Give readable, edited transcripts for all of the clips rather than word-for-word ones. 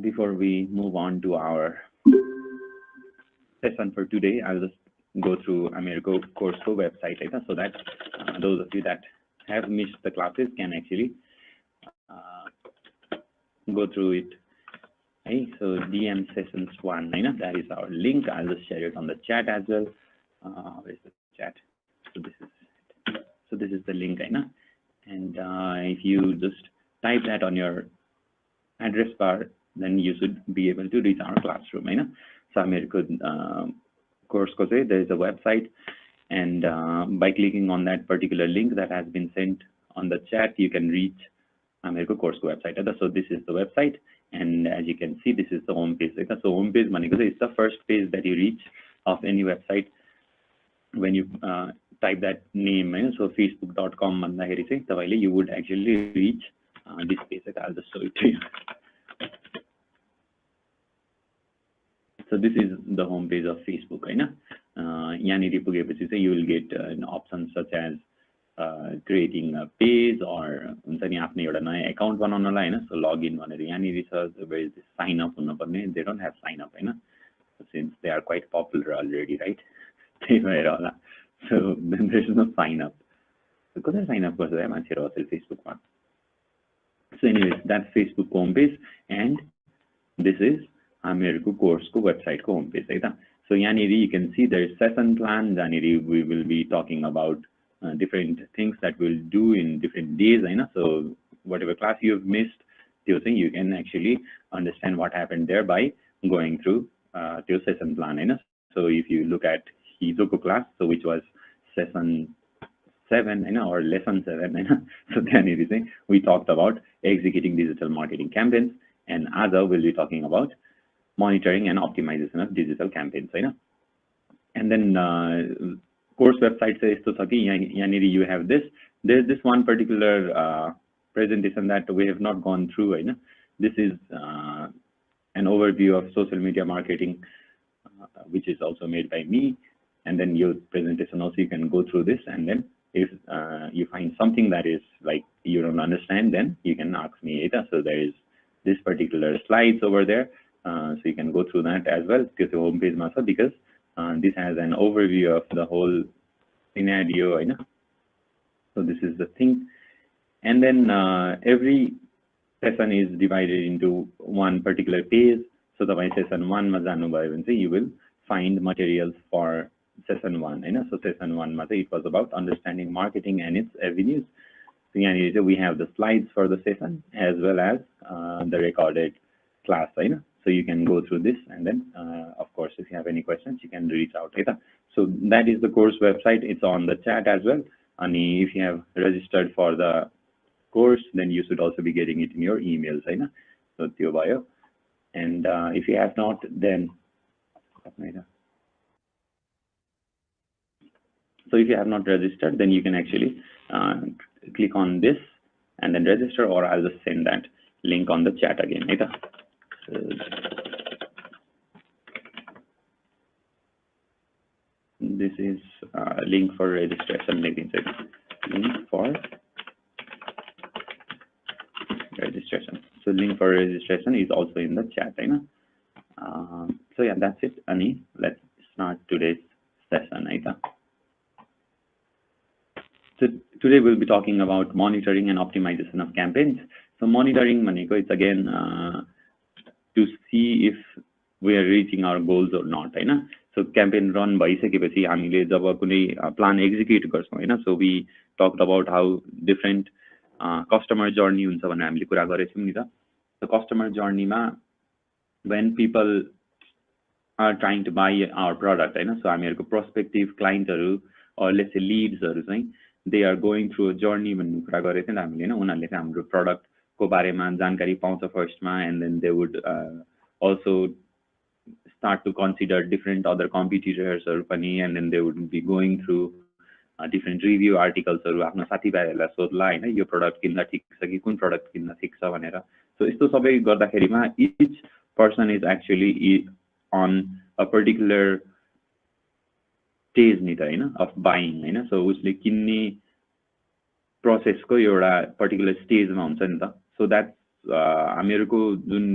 before we move on to our session for today, I'll just go through Americo Courseko website so that those of you that have missed the classes can actually go through it. Okay, so DM sessions 1, that is our link. I'll just share it on the chat as well. Where's the chat? So this is the link, and if you just type that on your address bar, then you should be able to reach our classroom. So Americo Courseko, there is a website, and by clicking on that particular link that has been sent on the chat, you can reach Americo Courseko website. So this is the website, and as you can see, this is the home page. So home page is the first page that you reach of any website when you type that name. So facebook.com, you would actually reach this page. I'll just show it to you. So this is the home page of Facebook. You will get an option such as creating a page or account so login where is this sign up. They don't have sign up since they are quite popular already, right? So then there's no sign up. So could I sign up for Facebook? So anyways, that's Facebook homepage, and this is Americo Courseko website homepage. So you can see there is session plan. We will be talking about different things that we'll do in different days. So whatever class you have missed, you can actually understand what happened there by going through your session plan. So if you look at Hizoko class, so which was session 7 or lesson 7, so we talked about executing digital marketing campaigns, and Aza will be talking about monitoring and optimization of digital campaigns. And then course website says you have this. There's this one particular presentation that we have not gone through. This is an overview of social media marketing, which is also made by me. And then your presentation also, you can go through this, and then if you find something that is like you don't understand, then you can ask me. So there is this particular slides over there, so you can go through that as well to the homepage masa, because this has an overview of the whole scenario. So this is the thing, and then every session is divided into one particular page. So the session 1 you will find materials for session 1. So session 1 it was about understanding marketing and its avenues. So we have the slides for the session as well as the recorded class. So you can go through this, and then of course if you have any questions you can reach out. So that is the course website. It's on the chat as well, and if you have registered for the course, then you should also be getting it in your emails. So त्यो भयो, and if you have not, then so if you have not registered, then you can actually click on this and then register, or I'll just send that link on the chat again. So this is link for registration. Link for registration. So link for registration is also in the chat. So yeah, that's it. Ani, let's start today's session. So today we'll be talking about monitoring and optimization of campaigns. So monitoring, it's again to see if we are reaching our goals or not. So campaign run by plan execute. So we talked about how different customer journey. The customer journey, when people are trying to buy our product, so Americo prospective client or let's say leads, they are going through a journey when product ko barema jankari paउँछ first ma, and then they would also start to consider different other competitors or pani, and then they would be going through different review articles or आफ्नो साथीभाइहरुलाई सोध्ला हैन यो product किन्दा ठीक छ कि कुन product किन्दा ठीक छ भनेर. सो यस्तो सबै गर्दाखेरिमा each person is actually on a particular stage नि त हैन of buying हैन. सो उसले किन्ने प्रोसेसको एउटा पर्टिकुलर स्टेजमा हुन्छ नि त. सो द्याट्स हामीहरुको जुन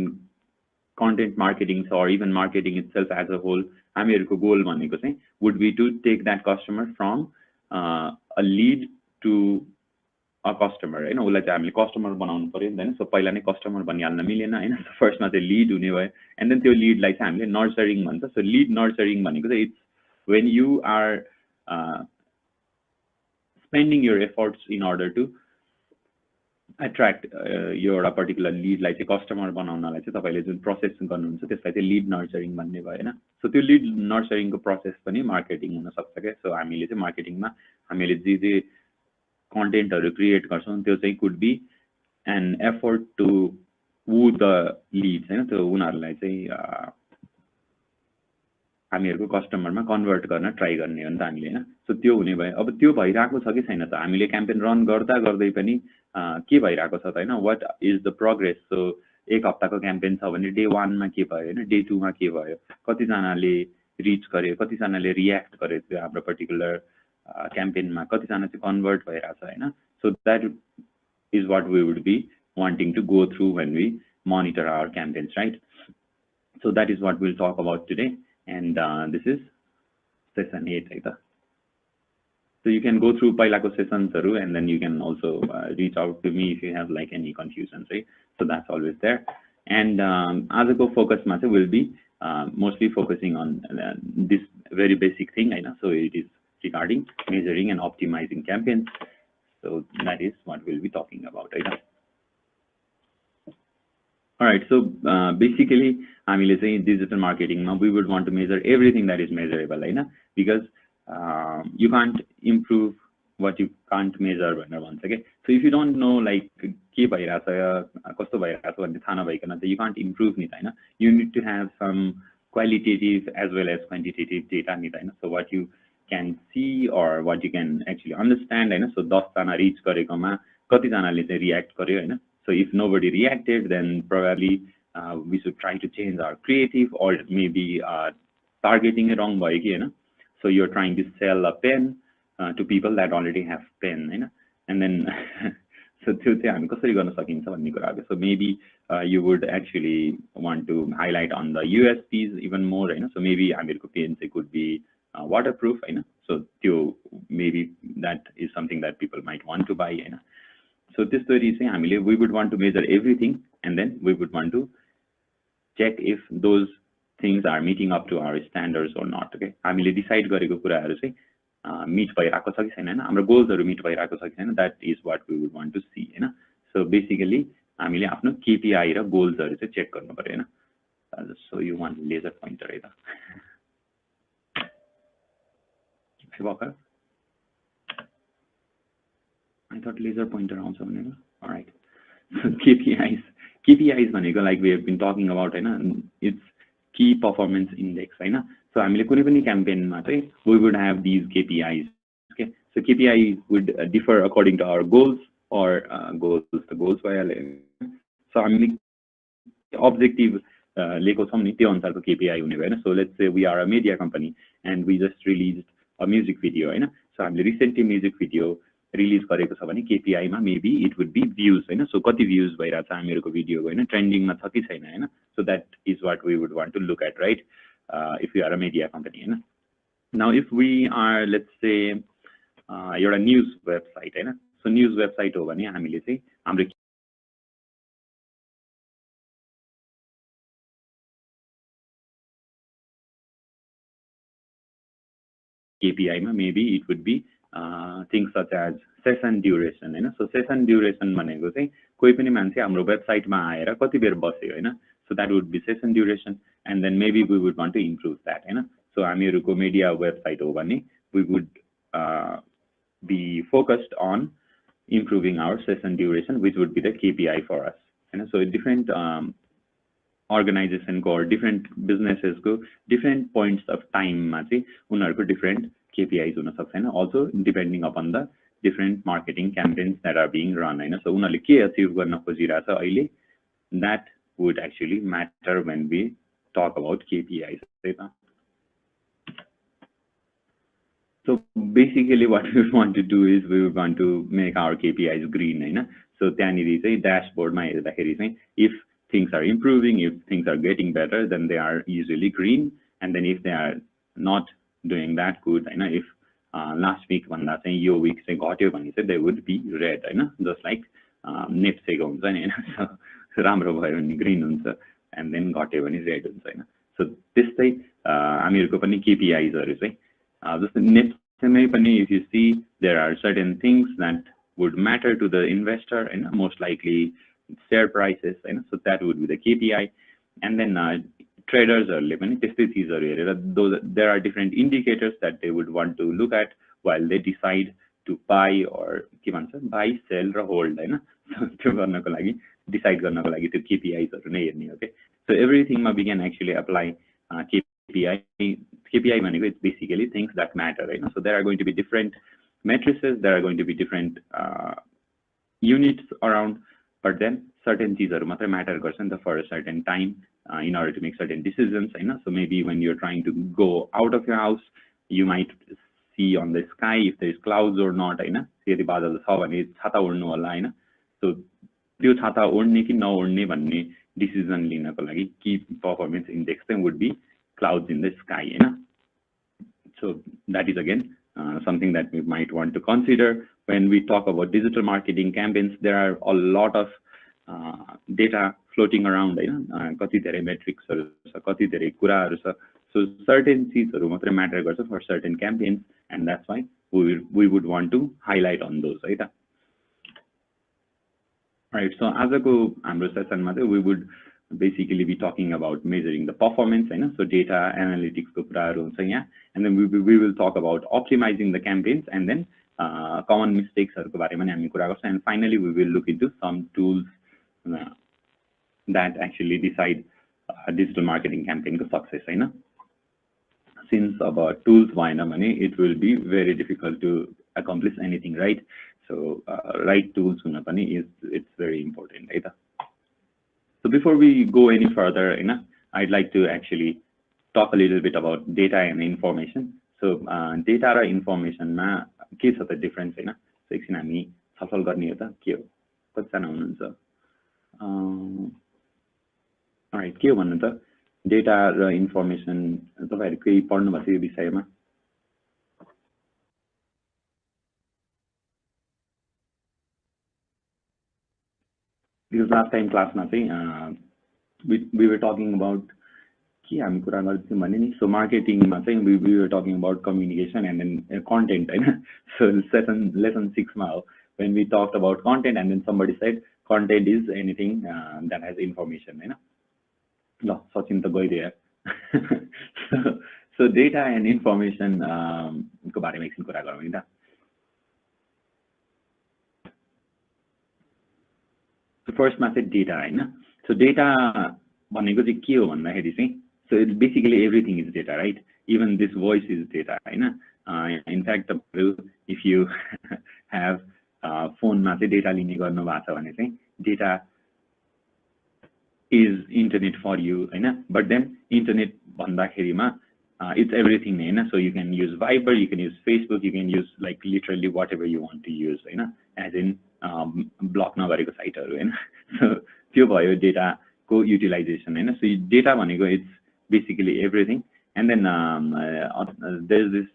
content marketing or even marketing itself as a whole, हामीहरुको goal भनेको चाहिँ would be to take that customer from a lead to a customer, हैन उसलाई चाहिँ हामीले कस्टमर बनाउनु पर्यो नि हैन सो पहिला नै कस्टमर बनिहाल्न मिलेन हैन फर्स्टमा चाहिँ लीड हुने भयो एन्ड देन त्यो लीडलाई चाहिँ हामीले नर्चरिङ भन्छ सो लीड नर्चरिङ भनेको चाहिँ it's when you are spending your efforts in order to attract your particular lead like a customer बनाउनलाई चाहिँ तपाईले जुन प्रोसेस गर्नुहुन्छ त्यसलाई चाहिँ लीड नर्चरिङ भन्ने भयो हैन सो त्यो लीड नर्चरिङ को प्रोसेस पनि मार्केटिङ हुन सक्छ के सो हामीले चाहिँ मार्केटिङमा हामीले जे कन्टेन्टहरु क्रिएट गर्छौं त्यो चाहिँ could be an effort to woo the leads हैन त्यो उनीहरुलाई चाहिँ हामीहरुको कस्टमरमा कन्भर्ट गर्न ट्राई गर्ने हो नि त हामीले हैन सो त्यो हुने भयो अब त्यो भइराको छ कि छैन त हामीले क्याम्पेन रन गर्दा गर्दै पनि के भइराको छ त हैन what is the progress so एक हप्ताको क्याम्पेन छ भने डे 1 मा के भयो हैन डे 2 मा के भयो कति जनाले रिच गर्यो कति जनाले रियाक्ट गर्यो त्यो हाम्रो पर्टिकुलर क्याम्पेनमा कति जना चाहिँ कन्भर्ट भइराछ हैन so that is what we would be wanting to go through when we monitor our campaigns right so that is what we will talk about today and this is session 8 right so you can go through pailako sessions and then you can also reach out to me if you have like any confusions right so that's always there and azako focus ma will be mostly focusing on this very basic thing I know so it is regarding measuring and optimizing campaigns so that is what we'll be talking about right all right so basically हामीले चाहिँ digital मार्केटिङमा we would want to measure everything that is measurable हैन because you can't improve what you can't measure भनेर भन्छ के so if you don't know like के भइराछ कस्तो भइराछ भन्ने थाहा नभइकन चाहिँ you can't improve नि त हैन you need to have some qualitative as well as quantitative data नि त हैन so what you can see or what you can actually understand हैन so 10 जना रिच गरेकोमा कति जनाले चाहिँ रियाक्ट गर्यो हैन so if nobody reacted then probably we should try to change our creative or maybe targeting it wrong भयो कि हैन so you're trying to sell a pen to people that already have pen हैन and then so त्यो चाहिँ हामी कसरी गर्न सकिन्छ भन्ने कुरा हो so maybe you would actually want to highlight on the USPs even more हैन so maybe हामीहरुको pen चाहिँ could be waterproof हैन so त्यो maybe that is something that people might want to buy हैन so this story is हामीले we would want to measure everything and then we would want to check if those things are meeting up to our standards or not okay हामीले decide गरेको कुराहरु चाहिँ meet भइराको छ कि छैन हैन हाम्रो गोल्सहरु मिट भइराको छ कि छैन that is what we would want to see हैन सो बेसिकली हामीले आफ्नो केपीआई र गोल्सहरु चाहिँ चेक गर्नु पर्यो हैन so you want laser pointer है त Walker I thought laser pointer also भनेको all right so KPIs भनेको like we have been talking about हैन it's key performance index हैन so हामीले कुनै पनि क्याम्पेनमा चाहिँ we would have these KPIs okay so KPI would differ according to our goals or goals भइहाल्यो so हामीले objective लिएको छौं नि त्यो अनुसारको KPI हुने भयो हैन so let's say we are a media company and we just released a music video हैन so हामीले recently music video रिलीज गरेको छ भने केपीआई मा maybe it would be views हैन सो कति भ्यूज भइराछ हामीहरुको भिडियोको हैन ट्रेन्डिङमा छ कि छैन हैन so that is what we would want to look at right if you are a media company हैन now if we are let's say एउटा न्यूज वेबसाइट हैन सो न्यूज वेबसाइट हो भने हामीले चाहिँ हाम्रो केपीआई मा maybe it would be things such as session duration हैन so session duration भनेको चाहिँ कोही पनि मान्छे हाम्रो वेबसाइटमा आएर कति बेर बस्यो हैन so that would be session duration and then maybe we would want to improve that हैन so हामीहरुको media website हो भने we would be focused on improving our session duration which would be the KPI for us हैन so different organization को or different businesses को different points of time मा चाहिँ उनीहरुको different KPIs हुन सक्छ हैन also depending upon the different marketing campaigns that are being run हैन so उनीहरुले के अचिभ गर्न खोजिराछ अहिले that would actually matter when we talk about KPIs है त so basically what we want to do is we want to make our KPIs green हैन so त्यहाँनिर चाहिँ dashboard मा हेर्दाखेरि चाहिँ if things are improving, if things are getting better, then they are usually green. And then if they are not doing that good, if last week भन्दा चाहिँ यो week चाहिँ घट्यो भने चाहिँ they would be red, just like नेप्सेको हुन्छ नि राम्रो भयो भने green हुन्छ and then घट्यो भने red हुन्छ so त्यस्तै हामीहरुको पनि KPIs हरु चाहिँ जस्तै नेप्सेमै पनि if you see there are certain things that would matter to the investor most likely share prices so that would be the KPI. And then traders हरुले पनि त्यस्तै चीजहरु हेरेर there are different indicators that they would want to look at while they decide to buy or के भन्छ buy sell र hold त्यो गर्नको लागि decide गर्नको लागि त्यो KPIs हरु नै हेर्ने हो के so everything ma we can actually apply KPI भनेको it's basically things that matter so there are going to be different matrices, there are going to be different units around, but then certain things are matter for a certain time in order to make certain decisions. So maybe when you're trying to go out of your house, you might see on the sky if there's clouds or not. So त्यो छाता ओड्ने कि नओड्ने भन्ने decision लिनको लागि key performance index would be clouds in the sky. So that is again something that we might want to consider when we talk about digital marketing campaigns. There are a lot of data floating around, कति धेरै metrics हरु छ, कति धेरै कुराहरु छ. So certain चीजहरु मात्रै matter गर्छ for certain campaigns, and that's why we would want to highlight on those, right? Right. So आजको हाम्रो सेसनमा चाहिँ we would basically be talking about measuring the performance, so data analytics को कुराहरु हुन्छ यहाँ, and then we will talk about optimizing the campaigns, and then common mistakes हरुको बारेमा नि हामी कुरा गर्छौं, and finally we will look into some tools that actually decide digital marketing campaign ko success. Since about tools भएन भने it will be very difficult to accomplish anything, right? So right tools हुन पनि it's very important, right? So before we go any further, I'd like to actually talk a little bit about data and information. So data र information मा के छ त difference, so एकछिन हामी छलफल गर्ने हो त के हो, कतिजना हुनुहुन्छ? Alright, के हो भन्नु त data र information तपाईहरु केही पढ्नु भएको छ यो विषयमा? Because last time class na we were talking about so marketing ma we were talking about communication and then content, so lesson 6 ma when we talked about content, and then somebody said content is anything that has information, no Sachin ta gaidyo. So data and information ko barema एकछिन कुरा गरौँ नि त. So first method data, so data भनेको चाहिँ के हो भन्दाखेरि चाहिँ, so it's basically everything is data, right? Even this voice is data, in fact if you have phone मा चाहिँ data लिने गर्नु भएको छ भने चाहिँ data is internet for you, but then internet भन्दाखेरिमा it's everything, so you can use Viber, you can use Facebook, you can use like literally whatever you want to use, as in block नगरेको साइटहरु, so त्यो भयो data को utilization, so data भनेको it's basically everything. And then there's this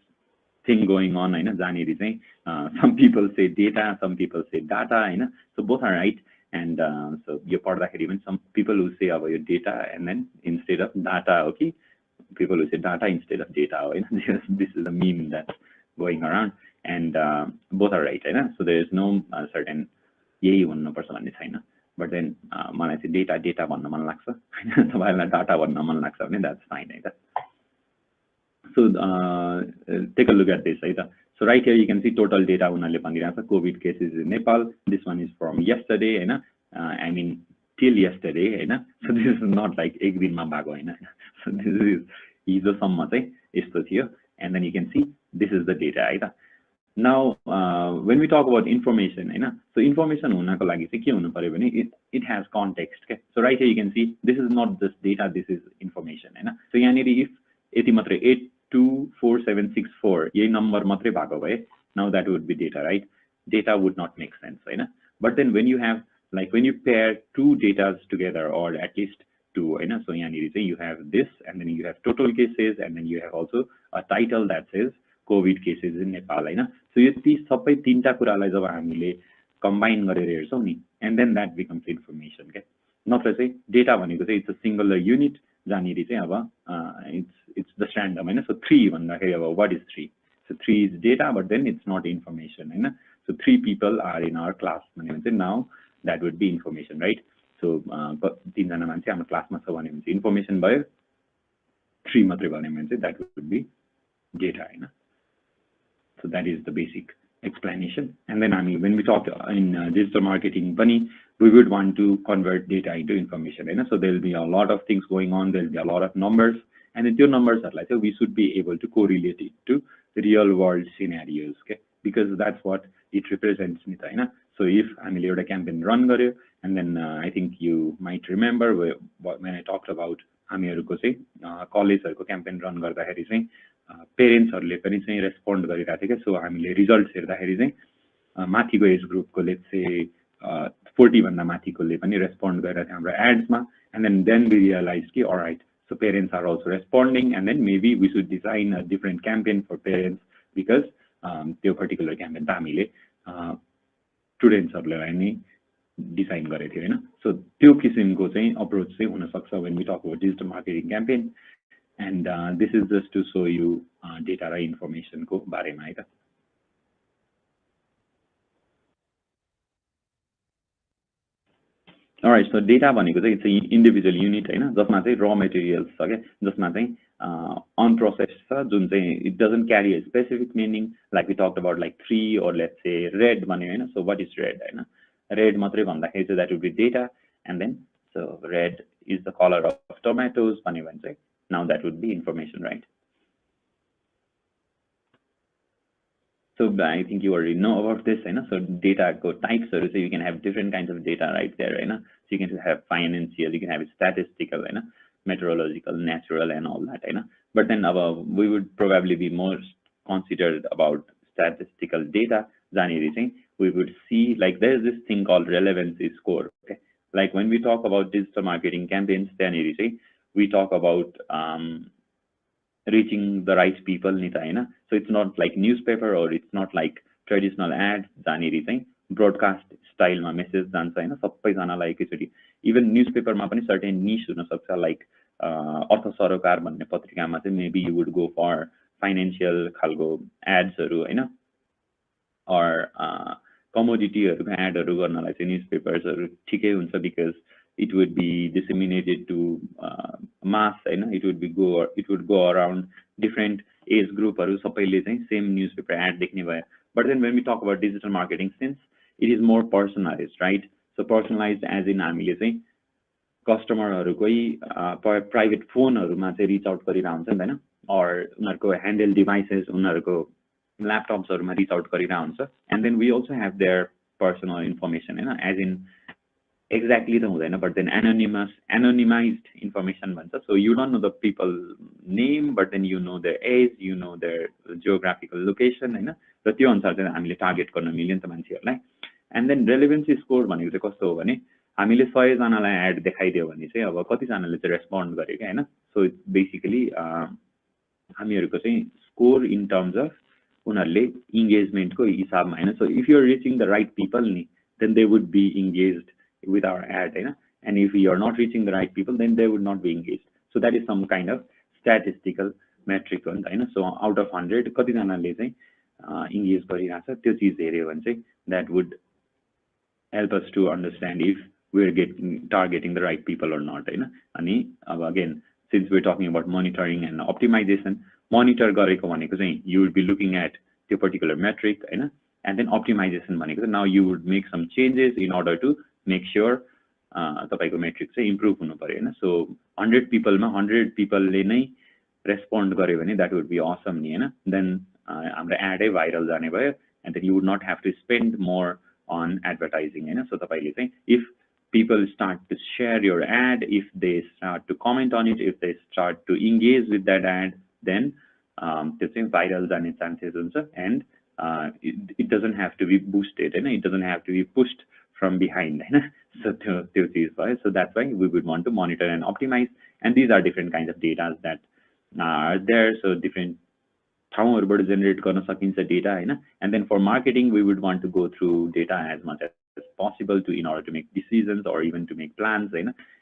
thing going on, जहाँनेरि चाहिँ some people say data, some people say data, so both are right. And so यो पढ्दाखेरि पनि some people who say about your data and then instead of data, okay, people who say data instead of data, this is a meme that's going around, and both are right, so there is no certain यही भन्नुपर्छ भन्ने छैन. But then मलाई चाहिँ data भन्न मन लाग्छ, तपाईहरुलाई data भन्न मन लाग्छ भने that's fine, So take a look at this, So right here you can see total data उनीहरुले भनिरहेको छ COVID cases in Nepal. This one is from yesterday, I mean till yesterday, so this is not like एक दिनमा भएको हैन, so this is हिजोसम्म चाहिँ यस्तो थियो, and then you can see this is the data, Now when we talk about information, so information हुनको लागि चाहिँ के हुनु पर्यो भने it has context, so right here you can see this is not just data, this is information, so यहाँनेरि if यति मात्रै 824764 यही नम्बर मात्रै भएको भए now that would be data, right? Data would not make sense, but then when you have like when you pair two data together, or at least two, so you have this, and then you have total cases, and then you have also a title that says COVID cases in Nepal, so यति सबै तीनटा कुरालाई जब हामीले combine गरेर हेर्छौं नि, and then that becomes information के नत्र चाहिँ डेटा भनेको चाहिँ it's a singular unit जहाँनिर चाहिँ अब it's the random, so 3 भन्दाखेरि अब what is 3, so 3 is data, but then it's not information, so 3 people are in our class भन्यो भने चाहिँ now that would be information, right? So 3 जना मान्छे हाम्रो क्लासमा छ भन्यो भने चाहिँ information भयो, 3 मात्रै भन्यो भने चाहिँ that would be data, so that is the basic explanation. And then when we talk in digital marketing, we would want to convert data into information, so there will be a lot of things going on, there will be a lot of numbers, and then your numbers are like, so we should be able to correlate it to real world scenarios, okay, because that's what it represents. So if हामीले एउटा campaign run गर्यो, and then I think you might remember when I talked about हामीहरुको चाहिँ कलेजहरुको campaign run गर्दाखेरि चाहिँ पेरेन्ट्सहरुले पनि चाहिँ respond गरिरहेको थियो, सो हामीले रिजल्ट्स हेर्दाखेरि चाहिँ माथिको एज ग्रुपको लेट्स से 40 भन्दा माथिकोले पनि रेस्पोन्ड गरिरहेको थियो हाम्रो एड्समा, and then we realized कि alright, so parents are also responding, and then maybe we should design a different campaign for parents, because त्यो particular campaign त हामीले स्टुडेन्ट्सहरुलाई नै डिजाइन गरेको थियो, सो त्यो किसिमको चाहिँ अप्रोच चाहिँ हुन सक्छ when we talk about digital marketing campaign, and this is just to show you data र information को बारेमा है त. Alright, so data भनेको चाहिँ it's an individual unit, जसमा चाहिँ raw materials छ के, जसमा चाहिँ unprocessed छ, जुन चाहिँ it doesn't carry a specific meaning, like we talked about like 3 or let's say red भन्यो, so what is red, red मात्रै भन्दाखेरि चाहिँ that would be data, and then so red is the color of tomatoes भन्यो भने चाहिँ now that would be information, right? So I think you already know about this, so data types, so you can have different kinds of data right there, so you can have financial, you can have statistical, meteorological, natural, and all that, but then we would probably be more considered about statistical data. We would see like there's this thing called relevancy score, okay? Like when we talk about digital marketing campaigns, we talk about reaching the right people, so it's not like newspaper, or it's not like traditional ads, broadcast style ma message jन्छ, सबै जनालाई एकैचोटी, even newspaper मा पनि certain niche हुन सक्छ, like अर्थ सरोकार भन्ने पत्रिकामा चाहिँ maybe you would go for financial खालको ads हरु, or commodity हरुको ad हरु गर्नलाई चाहिँ newspapers हरु ठिकै हुन्छ, because it would be disseminated to mass, it would go around different age group हरु सबैले चाहिँ same newspaper ad देख्ने भयो. But then when we talk about digital marketing, since it is more personalized, right? So personalized as in हामीले चाहिँ कस्टमरहरुकै private फोनहरुमा चाहिँ reach out गरिरा हुन्छ नि, or उनीहरुको ह्यान्डल डिभाइसेस, उनीहरुको ल्यापटप्सहरुमा रिच आउट गरिरा हुन्छ, and then we also have their personal information, as in exactly the हुँदैन, but then anonymized information भन्छ, so you don't know the people name, but then you know their age, you know their geographical location, र त्यो अनुसार चाहिँ हामीले target गर्न मिल्यो नि त मान्छेहरुलाई. And then relevancy score भनेको चाहिँ कस्तो हो भने हामीले 100 जनालाई एड देखाइदियो भने चाहिँ अब कति जनाले चाहिँ रेस्पोन्ड गर्यो के, सो इट्स बेसिकली हामीहरुको चाहिँ स्कोर इन टर्म्स अफ उनीहरुले इन्गेजमेन्टको हिसाबमा, so if you are reaching the right people नि, then they would be engaged with our ad, and if we are not reaching the right people, then they would not be engaged. So that is some kind of statistical metric, so out of 100 कति जनाले चाहिँ engage गरिरहेछ त्यो चीज हेर्यो भने चाहिँ that would help us to understand if we're targeting the right people or not, अनि अब again, since we're talking about monitoring and optimization, monitor गरेको भनेको चाहिँ you would be looking at त्यो particular metric, and then optimization भनेको चाहिँ now you would make some changes in order to make sure तपाईको metric चाहिँ improve हुनु पर्यो, so 100 people मा 100 people ले नै respond गर्यो भने that would be awesome नि, then हाम्रो ad viral जाने भयो, and then you would not have to spend more on advertising, so तपाईले चाहिँ if people start to share your ad, if they start to comment on it, if they start to engage with that ad, then त्यो चाहिँ viral जाने chances हुन्छ, and it doesn't have to be boosted, it doesn't have to be pushed from behind, so त्यो चिज भयो. So that's why we would want to monitor and optimize, and these are different kinds of data that are there. So different ठाउँहरुबाट generate गर्न सकिन्छ data, and then for marketing we would want to go through data as much as possible to in order to make decisions or even to make plans,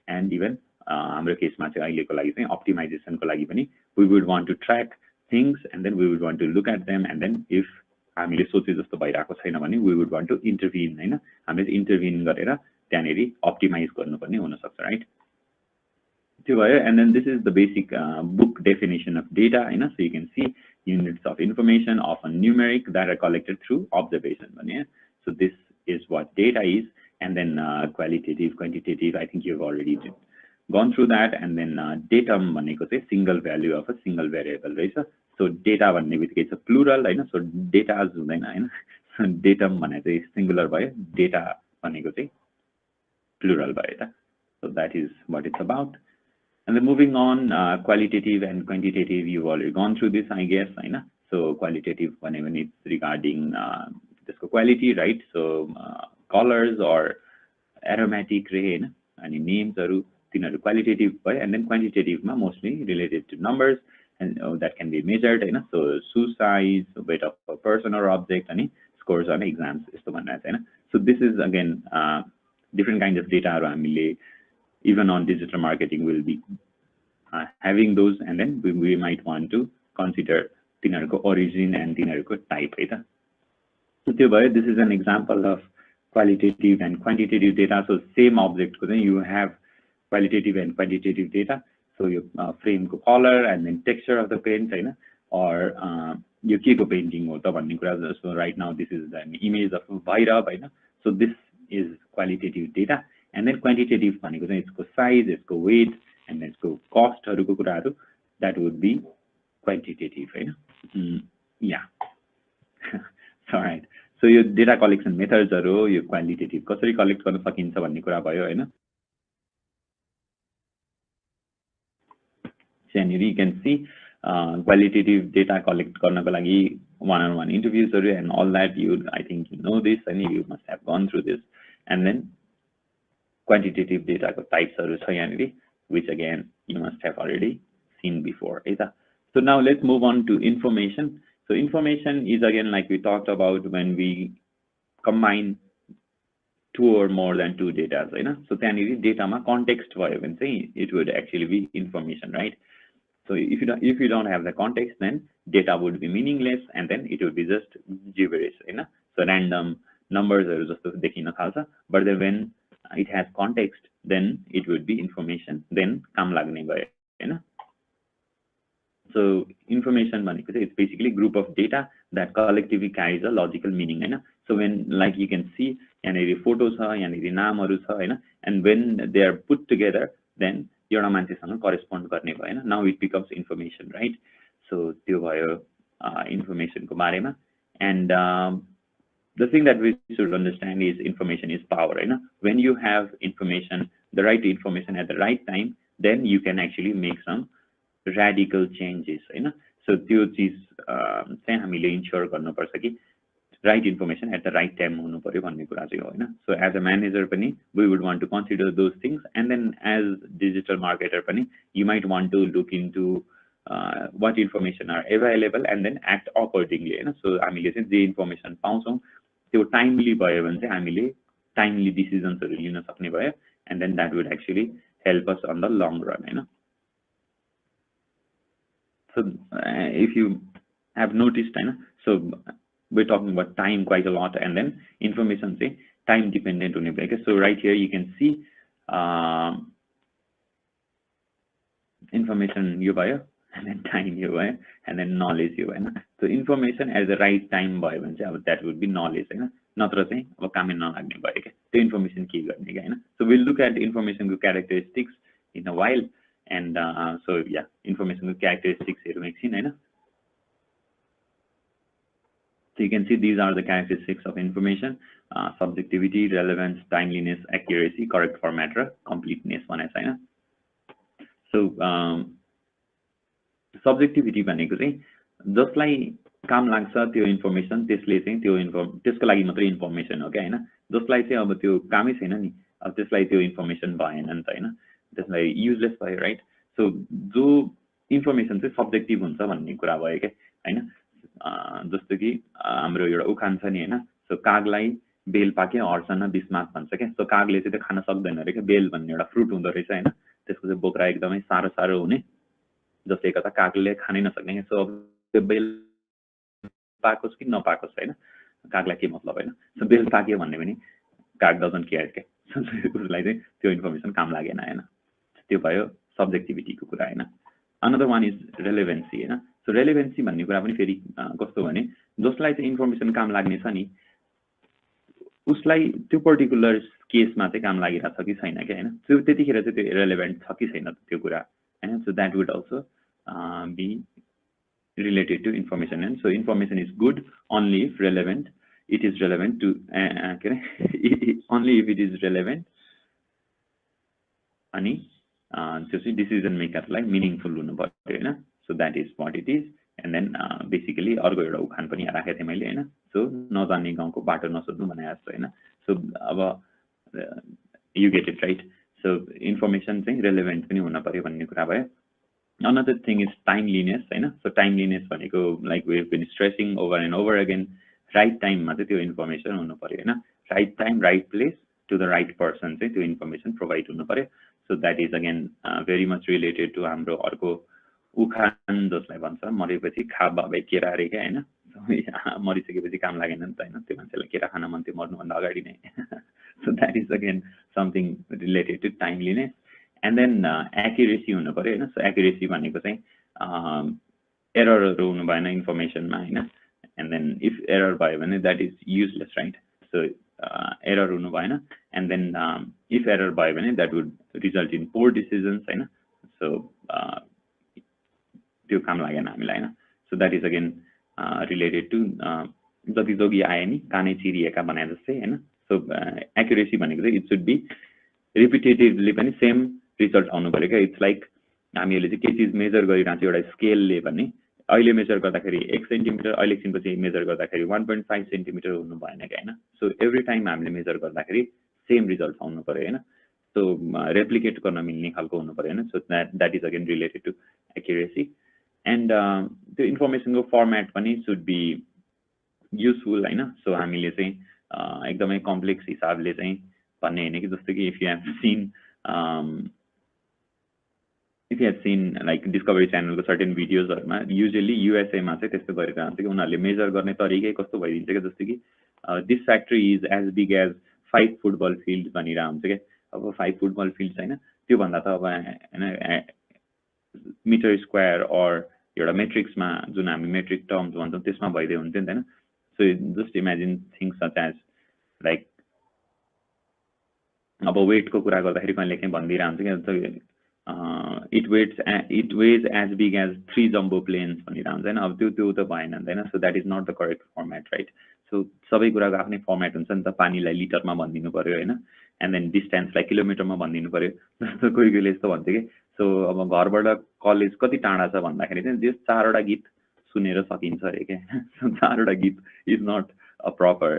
and even हाम्रो केसमा चाहिँ अहिलेको लागि चाहिँ optimization को लागि पनि we would want to track things, and then we would want to look at them, and then if हामीले सोचे जस्तो भइराको छैन भने we would want to intervene, हामीले intervene गरेर त्यहाँनेरि optimize गर्नुपर्ने हुन सक्छ, right? त्यो भयो. And then this is the basic book definition of data, so you can see units of information, often numeric, that are collected through observation. So this is what data is, and then qualitative, quantitative, I think you've already gone through that. And then datum भनेको चाहिँ single value of a single variable, right? So data भन्ने बित्तिकै it's a plural, so data हुँदैन, datum भने चाहिँ singular भयो, data भनेको चाहिँ plural भयो त. So that is what it's about. And then moving on, qualitative and quantitative, you've already gone through this, I guess, so qualitative when it's regarding this quality, right? So colors or aromatic ray, and names are qualitative, and then quantitative mostly related to numbers, and that can be measured, so shoe size, weight of a person or object, and scores on exams. So this is again different kinds of data. Even on digital marketing will be having those, and then we might want to consider तिनीहरुको origin and तिनीहरुको type. So this is an example of qualitative and quantitative data. So same object, you have qualitative and quantitative data. So your frame ko color and then texture of the paint, or your ke ko painting ho ta भन्ने कुरा. So right now this is an image of Vairab, so this is qualitative data. And then quantitative भनेको चाहिँ यसको size, यसको weight, and then यसको cost हरुको कुराहरु, that would be quantitative, yeah. All right. So your data collection methods हरु यो qualitative कसरी collect गर्न सकिन्छ भन्ने कुरा भयो, So you can see qualitative data collect गर्नको लागि one-on-one interviews and all that. I think you know this, and you must have gone through this. And then quantitative data types are which again you must have already seen before. So now let's move on to information. So information is again like we talked about when we combine two or more than two data. So data ma context it would actually be information, right? So if you don't have the context, then data would be meaningless, and then it would be just gibberish. So random numbers are just dekhina khalcha, but then when it has context, then it would be information, then kam lagne bhayo, So information it's basically group of data that collectively carries a logical meaning, So when, like you can see, yaneri photos cha, yaneri naamharu cha, and when they are put together, then एउटा मान्छेसँग correspond गर्ने भयो, now it becomes information, right? So त्यो भयो information को बारेमा. And the thing that we should understand is information is power, when you have information, the right information at the right time, then you can actually make some radical changes, So त्यो चिज चाहिँ हामीले ensure गर्नुपर्छ कि right information at the right time हुनु पर्यो भन्ने कुरा चाहिँ हो, So as a manager पनि we would want to consider those things, and then as digital marketer पनि you might want to look into what information are available and then act accordingly, So हामीले चाहिँ जे information पाउँछौं त्यो timely भयो भने चाहिँ हामीले timely decisions हरु लिन सक्ने भयो, and then that would actually help us on the long run, So if you have noticed, so we're talking about time quite a lot, and then information say time dependent on it. So right here you can see information you buy, and then time you buy, and then knowledge you buy. So information at the right time buy, that would be knowledge, Natra say the information key. So we'll look at information characteristics in a while, and so yeah, information characteristics here makes in. So you can see these are the characteristics of information: subjectivity, relevance, timeliness, accuracy, correct format, completeness. So subjectivity भनेको चाहिँ जसलाई काम लाग्छ त्यो information त्यसले चाहिँ त्यसको लागि मात्रै इन्फर्मेसन हो क्या हैन जसलाई चाहिँ अब त्यो कामै छैन नि अब त्यसलाई त्यो इन्फर्मेसन भएन नि त हैन त्यसलाई युजलेस भयो राइट सो जो इन्फर्मेसन चाहिँ सब्जेक्टिभ हुन्छ भन्ने कुरा भयो क्या हैन जस्तो कि हाम्रो एउटा उखान छ नि हैन सो कागलाई बेल पाके हर्सन बिस्मात भन्छ क्या सो कागले चाहिँ त्यो खान सक्दैन रे क्या बेल भन्ने एउटा फ्रुट हुँदो रहेछ हैन त्यसको चाहिँ बोक्रा एकदमै सारो सारो हुने जसले गर्दा कागले खानै नसक्ने सो त्यो बेल पाकोस् कि नपाकोस् हैन कागलाई के मतलब हैन सो बेल पाक्यो भन्ने पनि काग डजन्ट केयर के उसलाई चाहिँ त्यो इन्फर्मेसन काम लागेन हैन त्यो भयो सब्जेक्टिभिटीको कुरा हैन अनदर वान इज रेलेभेन्सी हैन सो रेलेभेन्सी भन्ने कुरा पनि फेरि कस्तो भने जसलाई चाहिँ इन्फर्मेसन काम लाग्ने छ नि उसलाई त्यो पर्टिकुलर केसमा चाहिँ काम लागिरहेछ कि छैन के हैन त्यो त्यतिखेर चाहिँ त्यो रेलेभेन्ट छ कि छैन त्यो कुरा हैन so that would also be related to information and so information is good only if relevant it is relevant to only if it is relevant अनि त्यो चाहिँ डिसिजन मेकरलाई मिनिङफुल हुनु पर्यो हैन so that is what it is and then basically अर्को एउटा उखान पनि राखेको थिएँ मैले हैन सो नजान्ने गाउँको बाटो नसोध्नु भने जस्तो हैन सो अब you get it right so information चाहिँ रेलेभेन्ट पनि हुन पर्यो भन्ने कुरा भयो another thing is timeliness हैन so timeliness भनेको like we have been stressing over and over again right time मा चाहिँ त्यो इन्फर्मेसन हुनु पर्यो हैन right time right place to the right person चाहिँ त्यो इन्फर्मेसन प्रोभाइड हुनु पर्यो so that is again very much related to हाम्रो अर्को उखान जसलाई भन्छ मरेपछि खा बाबे केरा रे के हैन मरिसकेपछि काम लागेन नि त हैन त्यो मान्छेलाई केरा खान मन थियो मर्नुभन्दा अगाडि नै so that is again something related to timeliness and then accuracy हुनु पर्यो हैन सो accuracy भनेको चाहिँ एररहरु हुनु भएन इन्फर्मेसनमा हैन and then if error भयो भने that is useless right so error हुनु भएन and then if error भयो भने that would result in poor decisions हैन so त्यो काम लागेन हामीलाई हैन so that is again related to जति जोगी आए नि कानै चिरिएका भने जस्तै हैन so accuracy भनेको चाहिँ it should be repetitively पनि same रिजल्ट आउनु पर्यो क्या इट्स लाइक हामीहरूले चाहिँ के चिज मेजर गरिरहन्छ एउटा स्केलले भने अहिले मेजर गर्दाखेरि 1 सेन्टिमिटर अहिले एकछिनपछि मेजर गर्दाखेरि 1.5 सेन्टिमिटर हुनु भएन क्या हैन सो एभ्री टाइम हामीले मेजर गर्दाखेरि सेम रिजल्ट आउनु पर्यो हैन सो रेप्लिकेट गर्न मिल्ने खालको हुनु पर्यो हैन so that is again related to accuracy and त्यो इन्फर्मेसनको फर्मेट पनि सुड बी युजफुल हैन सो हामीले चाहिँ एकदमै कम्प्लेक्स हिसाबले चाहिँ भन्ने हैन कि जस्तो कि if you have seen if you have seen like Discovery Channel को certain videos हरुमा usually USA मा चाहिँ त्यस्तो गरेर हुन्छ कि उनीहरुले मेजर गर्ने तरिकै कस्तो भइदिन्छ के जस्तो कि this factory is as big as 5 football fields भनिरा हुन्छ के अब 5 football fields हैन त्यो भन्दा त अब हैन मिटर स्क्वायर और एउटा मेट्रिक्समा जुन हामी मेट्रिक टर्म्स भन्छौं त्यसमा भइदै हुन्थ्यो नि हैन so just imagine things such as like अब वेट को कुरा गर्दाखेरि कहिले काहीँ भन्दिरा हुन्छ के it weighs as big as 3 jumbo planes भनिरा हुन्छ हैन अब त्यो त भएन हैन so that is not the correct format right so सबै कुराको आफ्नै फर्मेट हुन्छ नि त पानीलाई लिटरमा भन्दिनु पर्यो हैन एन्ड देन डिस्टेन्सलाई किलोमिटरमा भन्दिनु पर्यो जस्तो कोही कोहीले यस्तो भन्छ के सो अब घरबाट कलेज कति टाढा छ भन्दाखेरि चाहिँ जस 4 वटा गीत सुनेर सकिन्छ रे के सो 4 वटा गीत is not a proper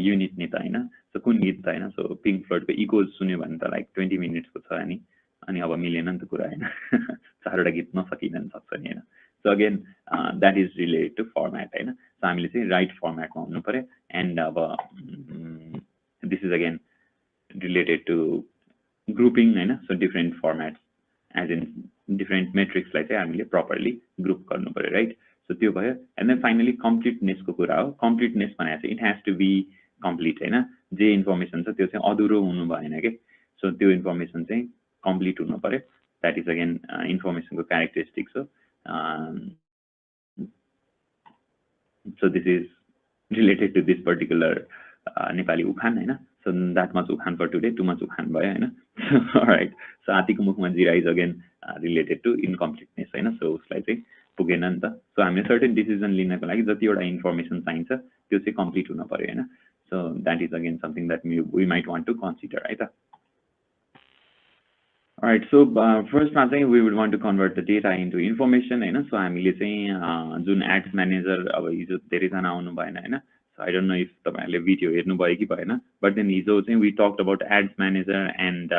unit नि त हैन सो कुन गीत त हैन सो पिङ्क फ्लोइडको इकोज सुन्यो भने त लाइक 20 मिनेट्सको छ अनि अब मिलेन नि त कुरा हैन 4 वटा गीत नसकिन नि सक्छ नि हैन so again that is related to format हैन सो हामीले चाहिँ राइट फर्मेटमा हुनु पर्यो एन्ड अब this is again related to grouping हैन so different formats as in different मेट्रिक्सलाई चाहिँ हामीले प्रपरली ग्रुप गर्नु पर्यो राइट सो त्यो भयो एन्ड देन फाइनली कम्प्लिटनेसको कुरा हो कम्प्लिटनेस भनेको चाहिँ it has to be complete हैन जे इन्फर्मेसन छ त्यो चाहिँ अधुरो हुनु भएन के सो त्यो इन्फर्मेसन चाहिँ कम्प्लिट हुनु पर्यो दैट इज अगेन इन्फर्मेसनको क्यारेक्टरिस्टिक्स हो so this is related to this particular Nepali उखान हैन सो द्याट मच उखान फर टुडे टु मच उखान भयो हैन राइट सो हात्तीको मुखमा जिरा is again related to incompleteness हैन सो उसलाई चाहिँ पुगेन नि त सो हामीले सर्टेन डिसिजन लिनको लागि जतिवटा इन्फर्मेसन चाहिन्छ त्यो चाहिँ कम्प्लिट हुन पर्यो हैन so that is again something that we might want to consider है त All right, so first we would want to convert the data into information, so हामीले चाहिँ जुन एड्स म्यानेजर अब हिजो धेरैजना आउनु भएन हैन, so I don't know if तपाईहरुले भिडियो हेर्नु भयो कि भएन, but then हिजो चाहिँ we talked about ads manager and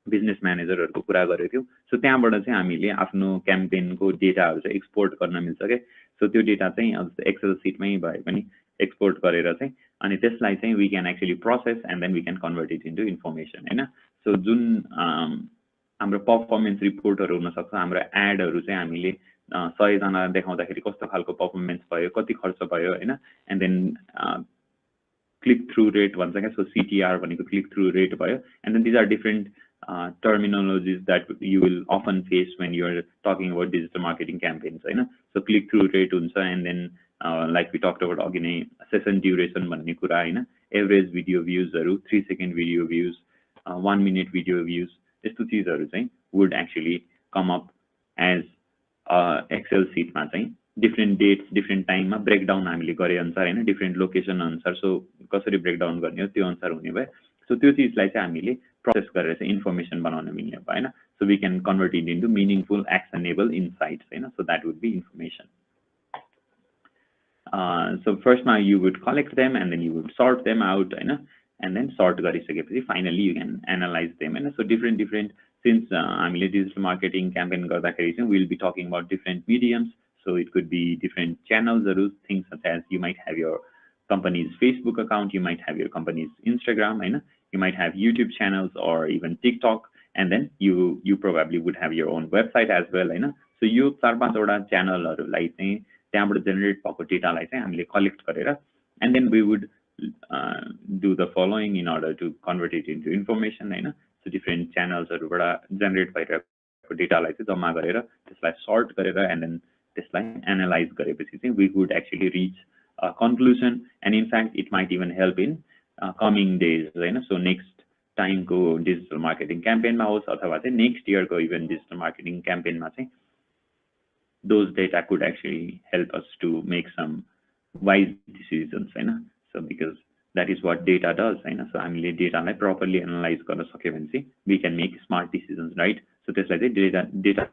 business म्यानेजरहरुको कुरा गरेको थियौ। सो त्यहाँबाट चाहिँ हामीले आफ्नो क्याम्पेनको डेटाहरु चाहिँ एक्सपोर्ट गर्न मिल्छ के। सो त्यो डेटा चाहिँ अब एक्सेल सिटमै भए पनि एक्सपोर्ट गरेर चाहिँ अनि त्यसलाई चाहिँ we can actually process and then we can convert it into information हैन। सो जुन हाम्रो पर्फर्मेन्स रिपोर्टहरु हुन सक्छ, हाम्रो एडहरु चाहिँ हामीले 100 जना देखाउँदाखेरि कस्तो खालको पर्फर्मेन्स भयो, कति खर्च भयो हैन, and then click through rate भन्छ क्या, सो CTR भनेको क्लिक थ्रू रेट भयो, and then these are different terminologies that you will often face when you are talking about digital marketing campaigns, right? So click-through rate huncha, and then like we talked about again, session duration bhanne kura haina, average video views haru, 3-second video views, 1-minute video views, yesto chizharu chahi would actually come up as Excel sheet ma chahi different dates, different time ma breakdown हामीले गरे अनुसार हैन, different location अनुसार, so कसरी breakdown गर्ने हो त्यो अनुसार हुने भयो। सो त्यो चीजलाई चाहिँ हामीले प्रोसेस गरेर चाहिँ इन्फर्मेसन बनाउन मिल्ने भयो हैन। So we can convert it into meaningful actionable insights हैन, so that would be information. So फर्स्टमा you would collect them and then you would sort them out हैन, एन्ड देन सर्ट गरिसकेपछि finally you can analyse them हैन। So different since हामीले digital marketing campaign गर्दाखेरि चाहिँ will be talking about different mediums, so it could be different channels or things such as you might have your company's Facebook account, you might have your company's Instagram, you might have YouTube channels or even TikTok, and then you probably would have your own website as well, so you 4-5 वटा च्यानलहरुलाई चाहिँ त्यहाँबाट generate भएको डेटालाई चाहिँ हामीले collect गरेर and then we would do the following in order to convert it into information, so different channelsहरुबाट generate भइरहेको डेटालाई चाहिँ जम्मा गरेर त्यसलाई सर्ट गरेर and then त्यसलाई एनालाइज गरेपछि चाहिँ we would actually reach a conclusion, and in fact it might even help in coming days, हैन। so next time को डिजिटल मार्केटिङ क्याम्पेनमा होस् अथवा चाहिँ नेक्स्ट इयर को इभन डिजिटल मार्केटिङ क्याम्पेनमा चाहिँ those data could actually help us to make some wise decisions, हैन। so because that is what data does, हैन। so हामीले डेटालाई प्रपरली एनालाइज गर्न सक्यो भने चाहिँ we can make smart decisions, right? so त्यसलाई चाहिँ डेटा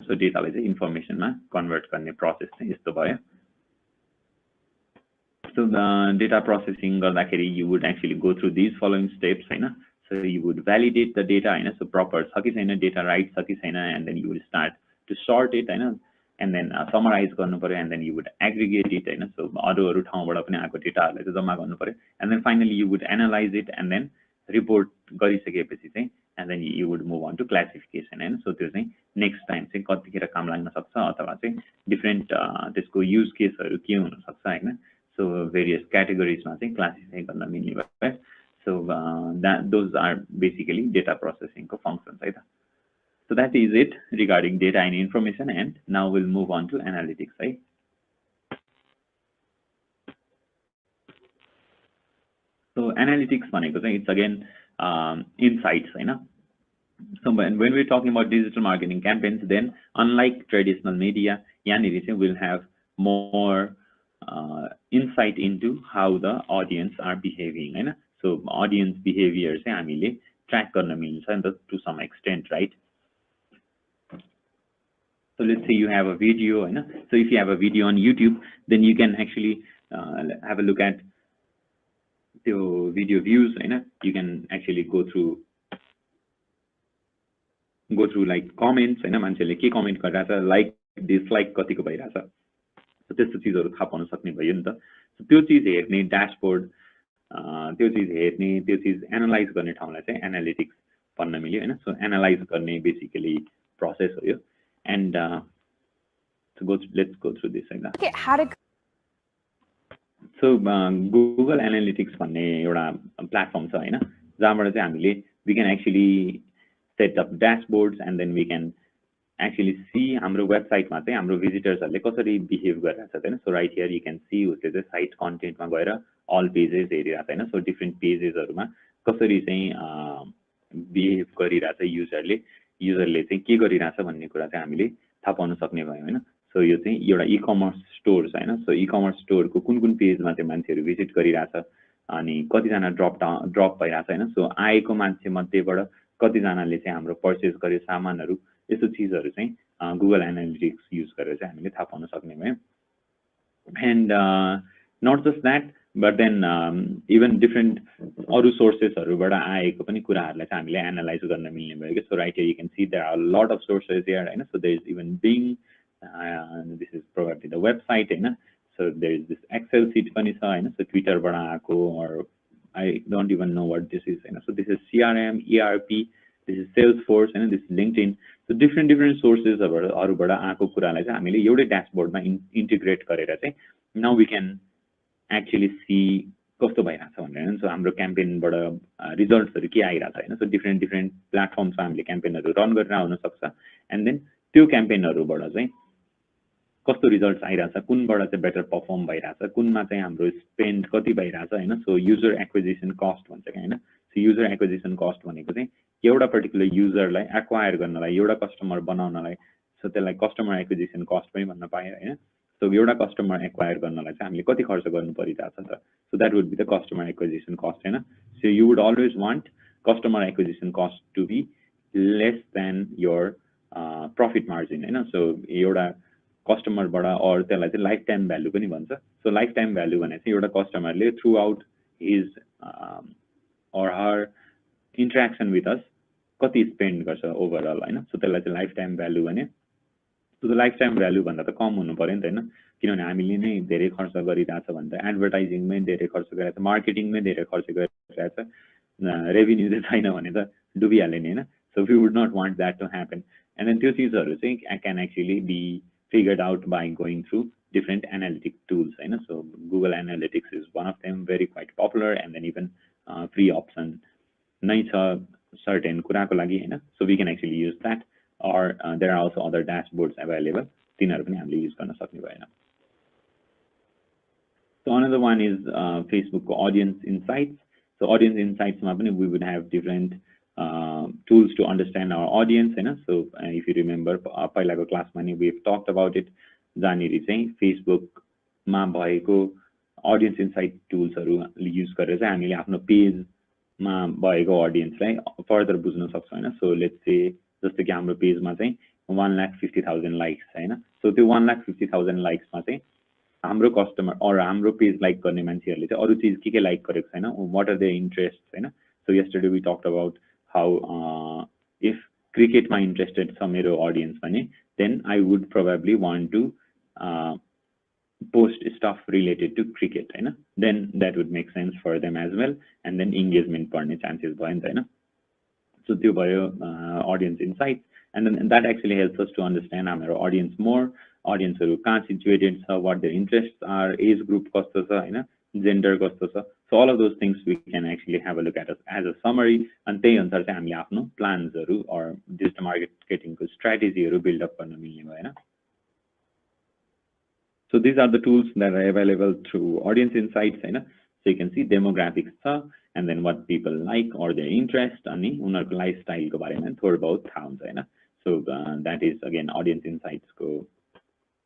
so डेटालाई चाहिँ इन्फर्मेसनमा कन्भर्ट गर्ने प्रोसेस चाहिँ यस्तो भयो। so the data processing गर्दाखेरि you would actually go through these following steps, हैन। so you would validate the data, हैन, so proper छ कि छैन, data right छ कि छैन, and then you would start to sort it, हैन, and then summarize गर्नु पर्यो, and then you would aggregate it, हैन, so अरु ठाउँबाट पनि आएको डेटाहरुलाई चाहिँ जम्मा गर्नु पर्यो, and then finally you would analyze it and then report गरिसकेपछि चाहिँ and then you would move on to classification, हैन। so त्यो चाहिँ नेक्स्ट टाइम चाहिँ कतिखेर काम लाग्न सक्छ अथवा चाहिँ डिफरेन्ट त्यसको युज केसहरु के हुन सक्छ, हैन, so various categories ma चाहिँ क्लासिफाई गर्न मिल्ने भयो। so those are basically data processing को functions, है त। so that is it regarding data and information, and now we'll move on to analytics, है। so analytics भनेको चाहिँ it's again insights, हैन। so when we're talking about digital marketing campaigns, then unlike traditional media, yahaniri चाहिँ we'll have more insight into how the audience are behaving, हैन। so audience behavior चाहिँ हामीले track गर्न मिल्छ नि त to some extent, right? so let's say you have a video, हैन, so if you have a video on YouTube, then you can actually have a look at the video views, हैन। you can actually go through like comments, हैन, मान्छेले के comment गरिरहेछ, like dislike कतिको भइरहेछ, so त्यस्तो चीजहरु थाहा पाउन सक्ने भयो नि त। so त्यो चीज हेर्ने ड्याशबोर्ड, त्यो चीज हेर्ने, त्यो चीज एनालाइज गर्ने ठाउँलाई चाहिँ एनालिटिक्स भन्न मिल्यो, हैन। so एनालाइज गर्ने बेसिकली प्रोसेस हो यो, and let's go through this, हैन। so Google Analytics भन्ने एउटा प्लेटफर्म छ, हैन, जहाँबाट चाहिँ हामीले we can actually set up dashboards, and then we can actually see हाम्रो वेबसाइटमा चाहिँ हाम्रो भिजिटर्सहरुले कसरी बिहेभ गरिरहेछ, हैन। so right here you can see उसले चाहिँ साइट कन्टेन्टमा गएर अल पेजेस हेरिरहेछ, हैन। so डिफरेन्ट पेजेसहरुमा कसरी चाहिँ बिहेभ गरिरहेछ युजरले चाहिँ के गरिरहेछ भन्ने कुरा चाहिँ हामीले थाहा पाउन सक्ने भयो, हैन। सो यो चाहिँ एउटा e-commerce स्टोर छ हैन सो e-commerce स्टोरको कुन कुन पेजमा चाहिँ मान्छेहरू भिजिट गरिरहेछ अनि कतिजना ड्रप भइरहेछ हैन सो आएको मान्छे मध्येबाट कतिजनाले चाहिँ हाम्रो पर्चेस गर्यो सामानहरू यस्तो चिजहरू चाहिँ गुगल एनालिटिक्स युज गरेर चाहिँ हामीले थाहा पाउन सक्ने भयो and not just that but then even different अरू सोर्सेसहरूबाट आएको पनि कुराहरूलाई चाहिँ हामीले एनालाइज गर्न मिल्ने भयो कि so right you can see there are lot of sources here हैन so there is even Bing this is probably the website हैन so there is this Excel sheet पनि छ हैन सो ट्विटरबाट आएको or I don't even know what this is हैन so this is CRM ERP this is Salesforce हैन this is LinkedIn so different सोर्सेसहरूबाट आएको कुरालाई चाहिँ हामीले एउटै ड्यासबोर्डमा इन्टिग्रेट गरेर चाहिँ now we can actually see कस्तो भइरहेछ भनेर सो हाम्रो क्याम्पेनबाट रिजल्ट्सहरू के आइरहेछ हैन सो डिफ्रेन्ट प्लेटफर्ममा हामीले क्याम्पेनहरू रन गरेर हुन सक्छ एन्ड देन त्यो क्याम्पेनहरूबाट चाहिँ कस्तो रिजल्ट्स आइरहेछ कुनबाट चाहिँ बेटर परफर्म भइरहेछ कुनमा चाहिँ हाम्रो स्पेन्ड कति भइरहेछ हैन सो युजर एक्विजिसन कस्ट भन्छ के हैन सो युजर एक्विजिसन कस्ट भनेको चाहिँ एउटा पर्टिकुलर युजरलाई एक्वायर गर्नलाई एउटा कस्टमर बनाउनलाई सो त्यसलाई कस्टमर एक्विजिसन कस्ट पनि भन्न पायो हैन सो एउटा कस्टमर एक्वायर गर्नलाई चाहिँ हामीले कति खर्च गर्नु परिरहेछ त so that would be the customer acquisition cost हैन so you would always want customer acquisition cost to be less than your profit margin हैन सो एउटा कस्टमरबाट अर त्यसलाई चाहिँ लाइफ टाइम भ्यालु पनि भन्छ सो लाइफ टाइम भ्यालु भने चाहिँ एउटा कस्टमरले throughout his or her interaction with us कति स्पेन्ड गर्छ ओभरअल हैन सो त्यसलाई चाहिँ लाइफ टाइम भ्यालु भने सो लाइफ टाइम भ्यालु भन्दा त कम हुनु पर्यो नि त हैन किनभने हामीले नै धेरै खर्च गरिरहेछ भने त एडभर्टाइजिङमै धेरै खर्च गरिरहेछ मार्केटिङमै धेरै खर्च गरिरहेछ रेभिन्यू चाहिँ छैन भने त डुबिहाल्यो नि हैन so we would not want that to happen and then त्यो चिजहरू चाहिँ can actually be figured out by going through different analytic tools हैन so Google Analytics is one of them very quite popular and then even free option नै छ certain कुराको लागि हैन so we can actually use that or there are also other dashboards available तिनीहरु पनि हामीले use गर्न सक्ने भएन so another one is Facebook audience insights so audience insights मा पनि we would have different tools to understand our audience हैन so if you remember पहिलाको क्लासमा नि we've talked about it जानेरी चाहिँ Facebook मा भएको audience insight tools-हरु युज गरेर चाहिँ हामीले आफ्नो पेज मा भएको ऑडियन्सलाई फर्दर बुझ्न सक्छौं हैन सो लेट्स से जस्तो कि हाम्रो पेजमा चाहिँ 1,50,000 लाइक्स हैन सो त्यो 1,50,000 लाइक्समा चाहिँ हाम्रो कस्टमर और हाम्रो पेज लाइक गर्ने मान्छेहरुले चाहिँ अरु चीज के लाइक गरेको छैन व्हाट आर देयर इन्ट्रेस्ट हैन so yesterday we talked about how if क्रिकेटमा इन्ट्रेस्टेड छ मेरो ऑडियन्स भने then I would probably want to post stuff related to cricket हैन then that would make sense for them as well and then engagement बढ्ने chances भयो नि त हैन so त्यो भयो audience insights and then that actually helps us to understand our audience more audience हरु कहाँ situated छ what their interests are age group कस्तो छ हैन gender कस्तो छ so all of those things we can actually have a look at as a summary and त्यही अनुसार चाहिँ हामीले आफ्नो plans हरु or digital marketing को strategy हरु build up गर्न मिल्ने भयो हैन So these are the tools that are available through audience insights हैन so you can see demographics and then what people like or their interest अनि उनीहरुको लाइफस्टाइल को बारेमा थोरै बहुत थाहा हुन्छ हैन so that is again audience insights को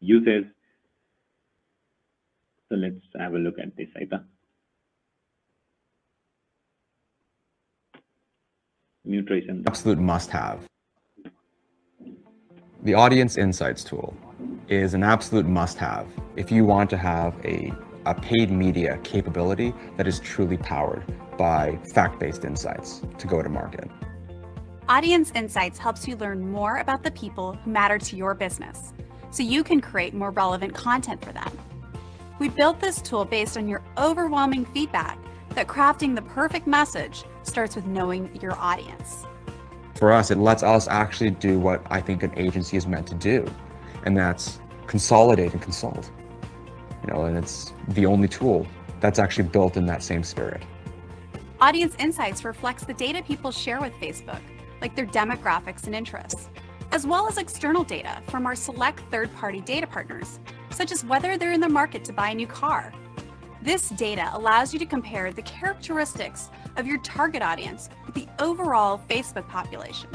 uses so let's have a look at this है त nutrition absolute must have the audience insights tool is an absolute must-have if you want to have a paid media capability that is truly powered by fact-based insights to go to market. Audience Insights helps you learn more about the people who matter to your business, so you can create more relevant content for them. We built this tool based on your overwhelming feedback that crafting the perfect message starts with knowing your audience. For us, it lets us actually do what I think an agency is meant to do. And that's consolidate and consult, and it's the only tool that's actually built in that same spirit. Audience Insights reflects the data people share with Facebook, like their demographics and interests, as well as external data from our select third-party data partners, such as whether they're in the market to buy a new car. This data allows you to compare the characteristics of your target audience with the overall Facebook population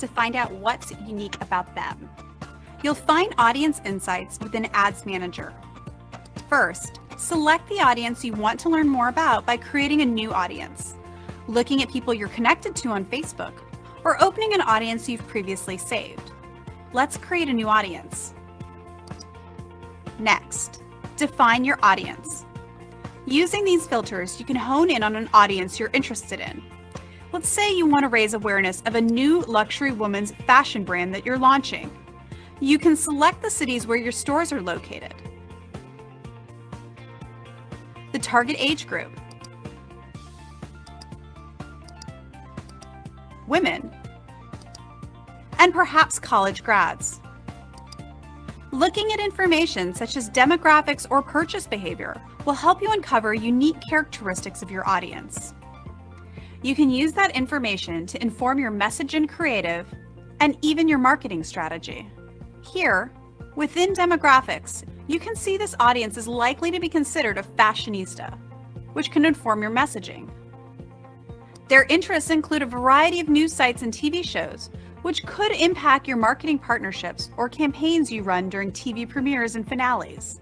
to find out what's unique about them. You'll find audience insights within Ads Manager. First, select the audience you want to learn more about by creating a new audience, looking at people you're connected to on Facebook, or opening an audience you've previously saved. Let's create a new audience. Next, define your audience. Using these filters, you can hone in on an audience you're interested in. Let's say you want to raise awareness of a new luxury women's fashion brand that you're launching. You can select the cities where your stores are located, the target age group, women, and perhaps college grads. Looking at information such as demographics or purchase behavior will help you uncover unique characteristics of your audience. You can use that information to inform your message and creative, and even your marketing strategy. Here, within demographics, you can see this audience is likely to be considered a fashionista, which can inform your messaging. Their interests include a variety of news sites and TV shows, which could impact your marketing partnerships or campaigns you run during TV premieres and finales.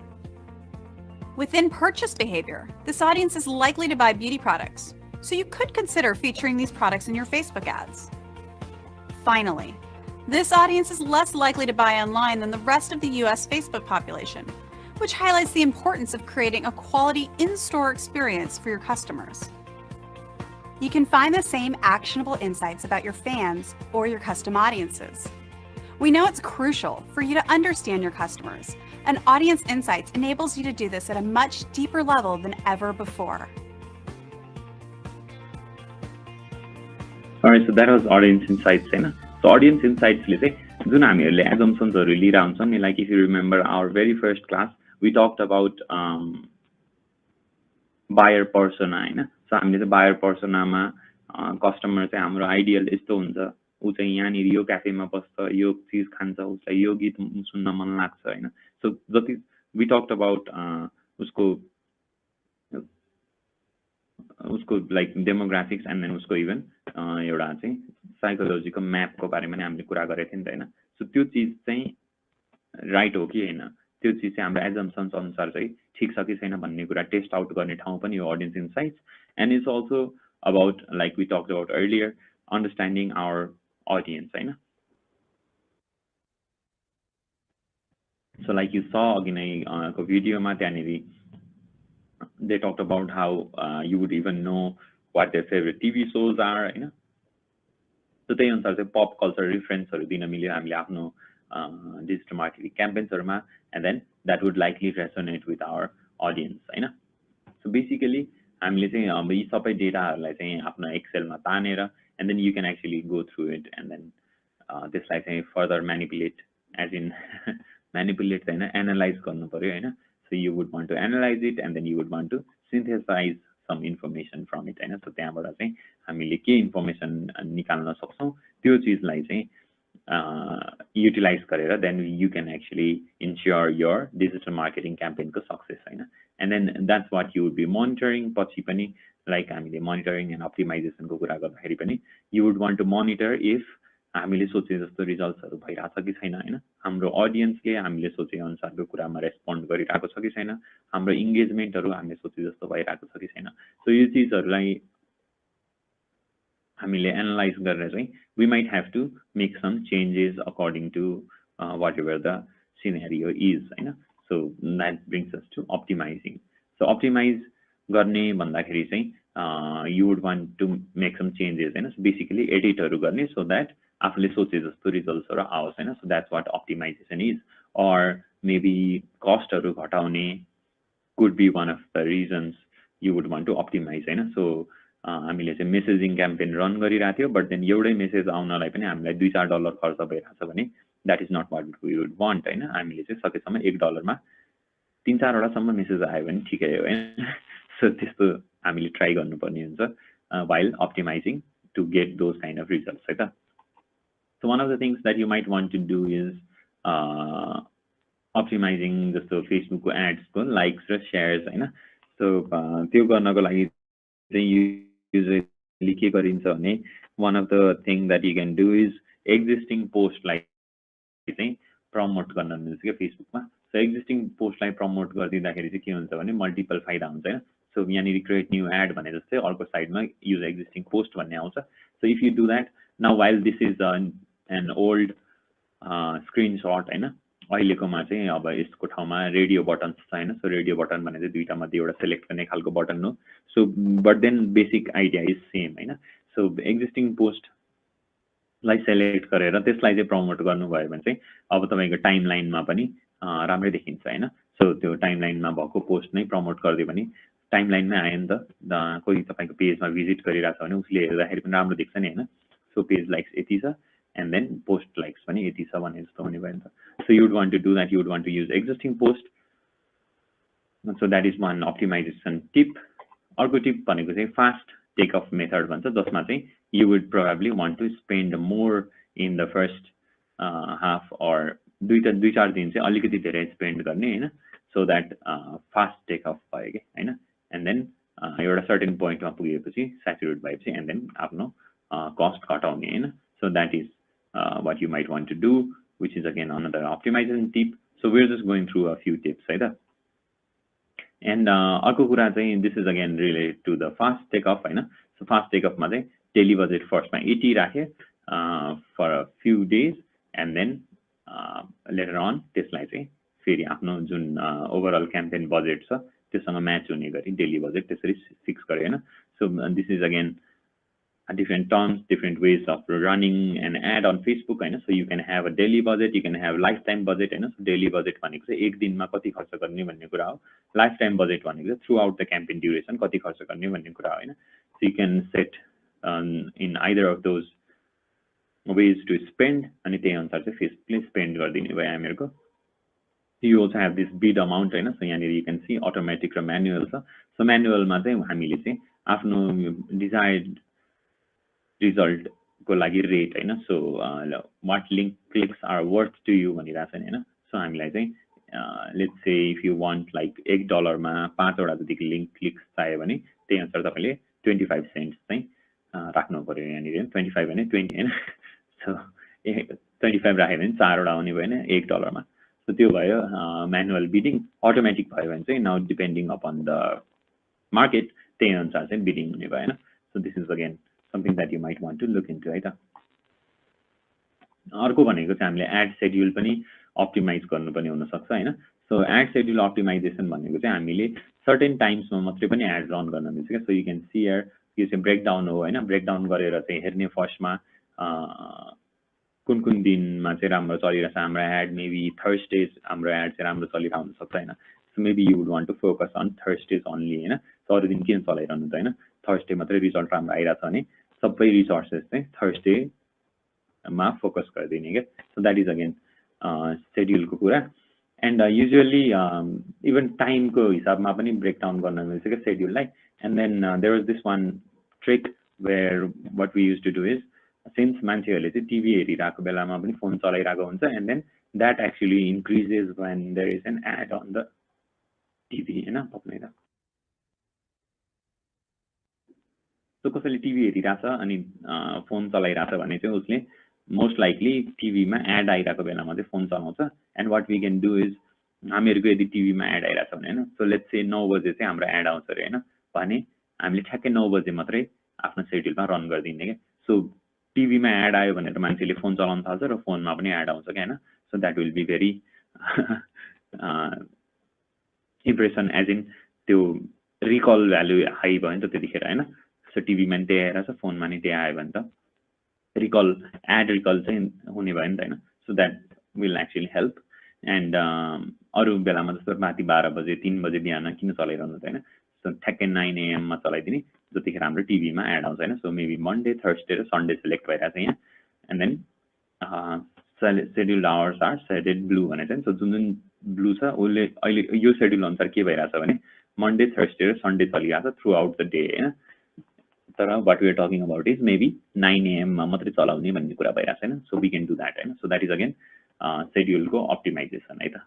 Within purchase behavior, this audience is likely to buy beauty products, so you could consider featuring these products in your Facebook ads. Finally, this audience is less likely to buy online than the rest of the US Facebook population, which highlights the importance of creating a quality in-store experience for your customers. You can find the same actionable insights about your fans or your custom audiences. We know it's crucial for you to understand your customers, and Audience Insights enables you to do this at a much deeper level than ever before. Alright, so that was Audience Insights, right? So Audience Insights ले चाहिँ जुन हामीहरुले assumptionsहरु लिएर आउँछौं नि, like if you remember our very first class, we talked about buyer persona, हैन? So हामीले चाहिँ buyer persona मा customer चाहिँ हाम्रो आइडियल यस्तो हुन्छ, उ चाहिँ यहाँनिर यो क्याफेमा बस्छ, यो चीज खान्छ, उसलाई यो गीत सुन्न मन लाग्छ, हैन? So जति we talked about उसको like demographics and then उसको even एउटा चाहिँ साइकोलोजीको म्यापको बारेमा नि हामीले कुरा गरेको थियौं नि त, हैन? सो त्यो चीज चाहिँ राइट हो कि हैन, त्यो चीज चाहिँ हाम्रो एजम्पसन्स अनुसार चाहिँ ठीक छ कि छैन भन्ने कुरा टेस्ट आउट गर्ने ठाउँ पनि हो audience insights. And it's also about like we talked about earlier understanding our audience, हैन? So like you saw अघि नै को भिडियोमा त्यहाँनिर they talked about how you would even know what their favorite TV shows are, हैन? So त्यही अनुसार चाहिँ पप कल्चर रिफरेन्सहरु दिन मिल्यो हामीले आफ्नो डिजिटल मार्केटिङ क्याम्पेन्सहरुमा, and then that would likely resonate with our audience, हैन? So basically हामीले चाहिँ अब यी सबै डेटाहरुलाई चाहिँ आफ्नो एक्सेलमा तानेर and then you can actually go through it and then त्यसलाई चाहिँ further manipulate, as in manipulate हैन, analyze गर्नु पर्यो, हैन? So you would want to analyze it and then you would want to synthesize some information from it, हैन? So त्यहाँबाट चाहिँ हामीले के इन्फर्मेसन निकाल्न सक्छौं त्यो चीजलाई चाहिँ युटिलाइज गरेर then you can actually ensure your digital marketing campaign को सक्सेस, हैन? And then that's what you would be monitoring. पछि पनि like हामीले monitoring and optimization को कुरा गर्दाखेरि पनि you would want to monitor if हामीले सोचे जस्तो रिजल्ट्सहरु भइराछ कि छैन, हैन? हाम्रो ऑडियन्सले हामीले सोचे अनुसारको कुरामा रेस्पोन्ड गरिराको छ कि छैन, हाम्रो इंगेजमेन्टहरु हामीले सोचे जस्तो भइराको छ कि छैन. सो यो चीजहरुलाई हामीले एनालाइज गरेर चाहिँ we might have to make some changes according to whatever the scenario is, हैन? So that brings us to optimizing. So optimize गर्ने भन्दाखेरि चाहिँ you would want to make some changes, हैन? So basically editहरु गर्ने so that आफूले सोचे जस्तो रिजल्ट्सहरु आओस्, हैन? So that's what optimization is. Or maybe कस्टहरु घटाउने could be one of the reasons you would want to optimize, हैन? So हामीले चाहिँ मेसेजिङ क्याम्पेन रन गरिराथ्यो थियो, बट देन एउटै मेसेज आउनलाई पनि हामीलाई $2-4 खर्च भइराछ भने that is not what we would want, हैन? हामीले चाहिँ सकेसम्म $1 मा 3-4 वटा सम्म मेसेज आयो भने ठिकै हो, हैन? सो त्यस्तो हामीले ट्राई गर्नुपर्ने हुन्छ while optimizing to get those kind of results, है त? So one of the things that you might want to do is optimizing जस्तो Facebook को ads को likes र shares, हैन? So त्यो गर्नको लागि चाहिँ usually के गरिन्छ भने one of the thing that you can do is existing post like चाहिँ प्रमोट गर्न मिल्छ के फेसबुकमा सो एक्जिस्टिङ पोस्टलाई प्रमोट गरिदिँदाखेरि चाहिँ के हुन्छ भने मल्टिपल फाइदा हुन्छ हैन सो यहाँनिर क्रिएट न्यू एड भने जस्तै अर्को साइडमा युज एक्जिस्टिङ पोस्ट भन्ने आउँछ so if you do that now while this is an old screenshot हैन अहिलेकोमा चाहिँ अब यसको ठाउँमा रेडियो बटन छ हैन सो रेडियो बटन भने चाहिँ दुईटा मध्ये एउटा सेलेक्ट गर्ने खालको बटन हो so but then basic idea is same हैन सो एक्जिस्टिङ पोस्ट लाई सेलेक्ट गरेर त्यसलाई चाहिँ प्रमोट गर्नुभयो भने चाहिँ अब तपाईको टाइमलाइनमा पनि राम्रै देखिन्छ हैन सो त्यो टाइमलाइनमा भएको पोस्ट नै प्रमोट गरिदियो भने टाइमलाइनमै आयो नि त कोही तपाईको पेजमा भिजिट गरिरहेछ भने उसले हेर्दाखेरि पनि राम्रो देख्छ नि हैन सो पेज लाइक्स यति छ and then post likes पनि यति छ भने जस्तो हुने भयो नि त so you would want to do that you would want to use existing post so that is one optimization tip अर्को टिप भनेको चाहिँ फास्ट टेक अफ मेथड भन्छ जसमा चाहिँ you would probably want to spend more in the first half or दुई चार दिन चाहिँ अलिकति धेरै स्पेन्ड गर्ने हैन so that fast take off भयो के हैन and then एउटा सर्टेन पोइन्टमा पुगेपछि स्याचुरेट भएपछि and then आफ्नो कस्ट घटाउने हैन so that is what you might want to do, which is again another optimization tip. So we're just going through a few tips, right? And अर्को कुरा चाहिँ this is again related to the fast takeoff, हैन? So fast takeoff मा चाहिँ daily budget first मा 80 राखे for a few days and then later on त्यसलाई चाहिँ फेरि आफ्नो जुन overall campaign budget छ त्यससँग म्याच हुने गरी daily budget त्यसरी फिक्स गरे हैन? So this is again different terms, different ways of running an ad on Facebook, हैन so you can have a daily budget, you can have lifetime budget हैन so daily budget भनेको चाहिँ एक दिनमा कति खर्च गर्ने भन्ने कुरा हो lifetime budget भनेको चाहिँ throughout the campaign duration कति खर्च गर्ने भन्ने कुरा हो हैन so you can set in either of those ways to spend अनि त्यही अनुसार चाहिँ Facebookले spend गरिदिने भयो हामीहरुको you also have this bid amount हैन so यहाँनिर you can see automatic र manual छ so manual मा चाहिँ हामीले चाहिँ आफ्नो desired result को लागि रेट हैन so what link clicks are worth to you भनिरहेछ नि हैन सो हामीलाई चाहिँ let's say if you want like $1 मा 5 वटा जतिको लिंक क्लिक्स चाहियो भने त्यही अनुसार तपाईले 25 सेन्ट्स चाहिँ राख्नु पर्यो यहाँनिर 25 भने 20 हैन सो 25 राख्यो भने 4 वटा आउने भयो हैन $1 मा सो त्यो भयो म्यानुअल बिडिङ अटोमेटिक भयो भने चाहिँ now depending upon the market त्यही अनुसार चाहिँ बिडिङ हुने भयो हैन so this is again something that you might want to look into, right? अर्को भनेको चाहिँ हामीले एड शेड्युल पनि अप्टिमाइज गर्नुपर्ने हुन सक्छ हैन सो एड शेड्युल अप्टिमाइजेसन भनेको चाहिँ हामीले सर्टेन टाइम्समा मात्रै पनि एड रन गर्न मिल्छ के so you can see here यो चाहिँ ब्रेकडाउन हो हैन ब्रेकडाउन गरेर चाहिँ हेर्ने फर्स्टमा कुन कुन दिनमा चाहिँ राम्रो चलिरहेछ हाम्रो एड मेबी थर्सडेज हाम्रो एड चाहिँ राम्रो चलिरहेको हुन सक्छ हैन so maybe you would want to focus on Thursdays only हैन सो अरु दिन किन चलाइरहनु त हैन थर्सडे मात्रै रिजल्ट राम्रो आइरहेछ भने सबै रिसोर्सेस चाहिँ थर्सडे मा फोकस गरिदिने के सो दैट इज अगेन शेड्युलको कुरा एन्ड युजुअली इभन टाइमको हिसाबमा पनि ब्रेकडाउन गर्न मिल्छ के शेड्युललाई and then there was this one trick where what we used to do is since मान्छेहरूले चाहिँ टिभी हेरिरहेको बेलामा पनि फोन चलाइरहेको हुन्छ and then that actually increases when there is an ad on the TV हैन पक्नै त सो कसैले टिभी हेरिरहेछ अनि फोन चलाइरहेछ भने चाहिँ उसले मोस्ट लाइकली टिभीमा एड आइरहेको बेलामा चाहिँ फोन चलाउँछ and what we can do is हामीहरूको यदि टिभीमा एड आइरहेछ भने हैन सो लेट्स से 9 बजे चाहिँ हाम्रो एड आउँछ अरे हैन भने हामीले ठ्याक्कै 9 बजे मात्रै आफ्नो शेड्युलमा रन गरिदिने के सो टिभीमा एड आयो भनेर मान्छेले फोन चलाउन थाल्छ र फोनमा पनि एड आउँछ के हैन so that will be very impression as in त्यो रिकल भ्यालु हाई भयो नि त त्यतिखेर हैन सो टिभीमा नि त्यही आइरहेछ फोनमा नि त्यही आयो भने त रिकल एड रिकल चाहिँ हुने भयो नि त हैन so that will actually help and अरू बेलामा जस्तो राति 12 बजे 3 बजे बिहान किन चलाइरहनु त हैन सो ठ्याक्कै 9 AM मा चलाइदिने जतिखेर हाम्रो टिभीमा एड आउँछ हैन सो मेबी मन्डे थर्सडे र सन्डे सिलेक्ट भइरहेछ यहाँ and then scheduled hours are shaded blue भनेर चाहिँ सो जुन जुन ब्लू छ उसले अहिले यो शेड्युल अनुसार के भइरहेछ भने मन्डे थर्सडे र सन्डे चलिरहेछ थ्रु आउट द डे हैन तर what we are talking about is maybe 9 AM मा मात्रै चलाउने भन्ने कुरा भइरहेछ हैन so we can do that हैन सो द्याट इज अगेन शेड्युलको अप्टिमाइजेसन है त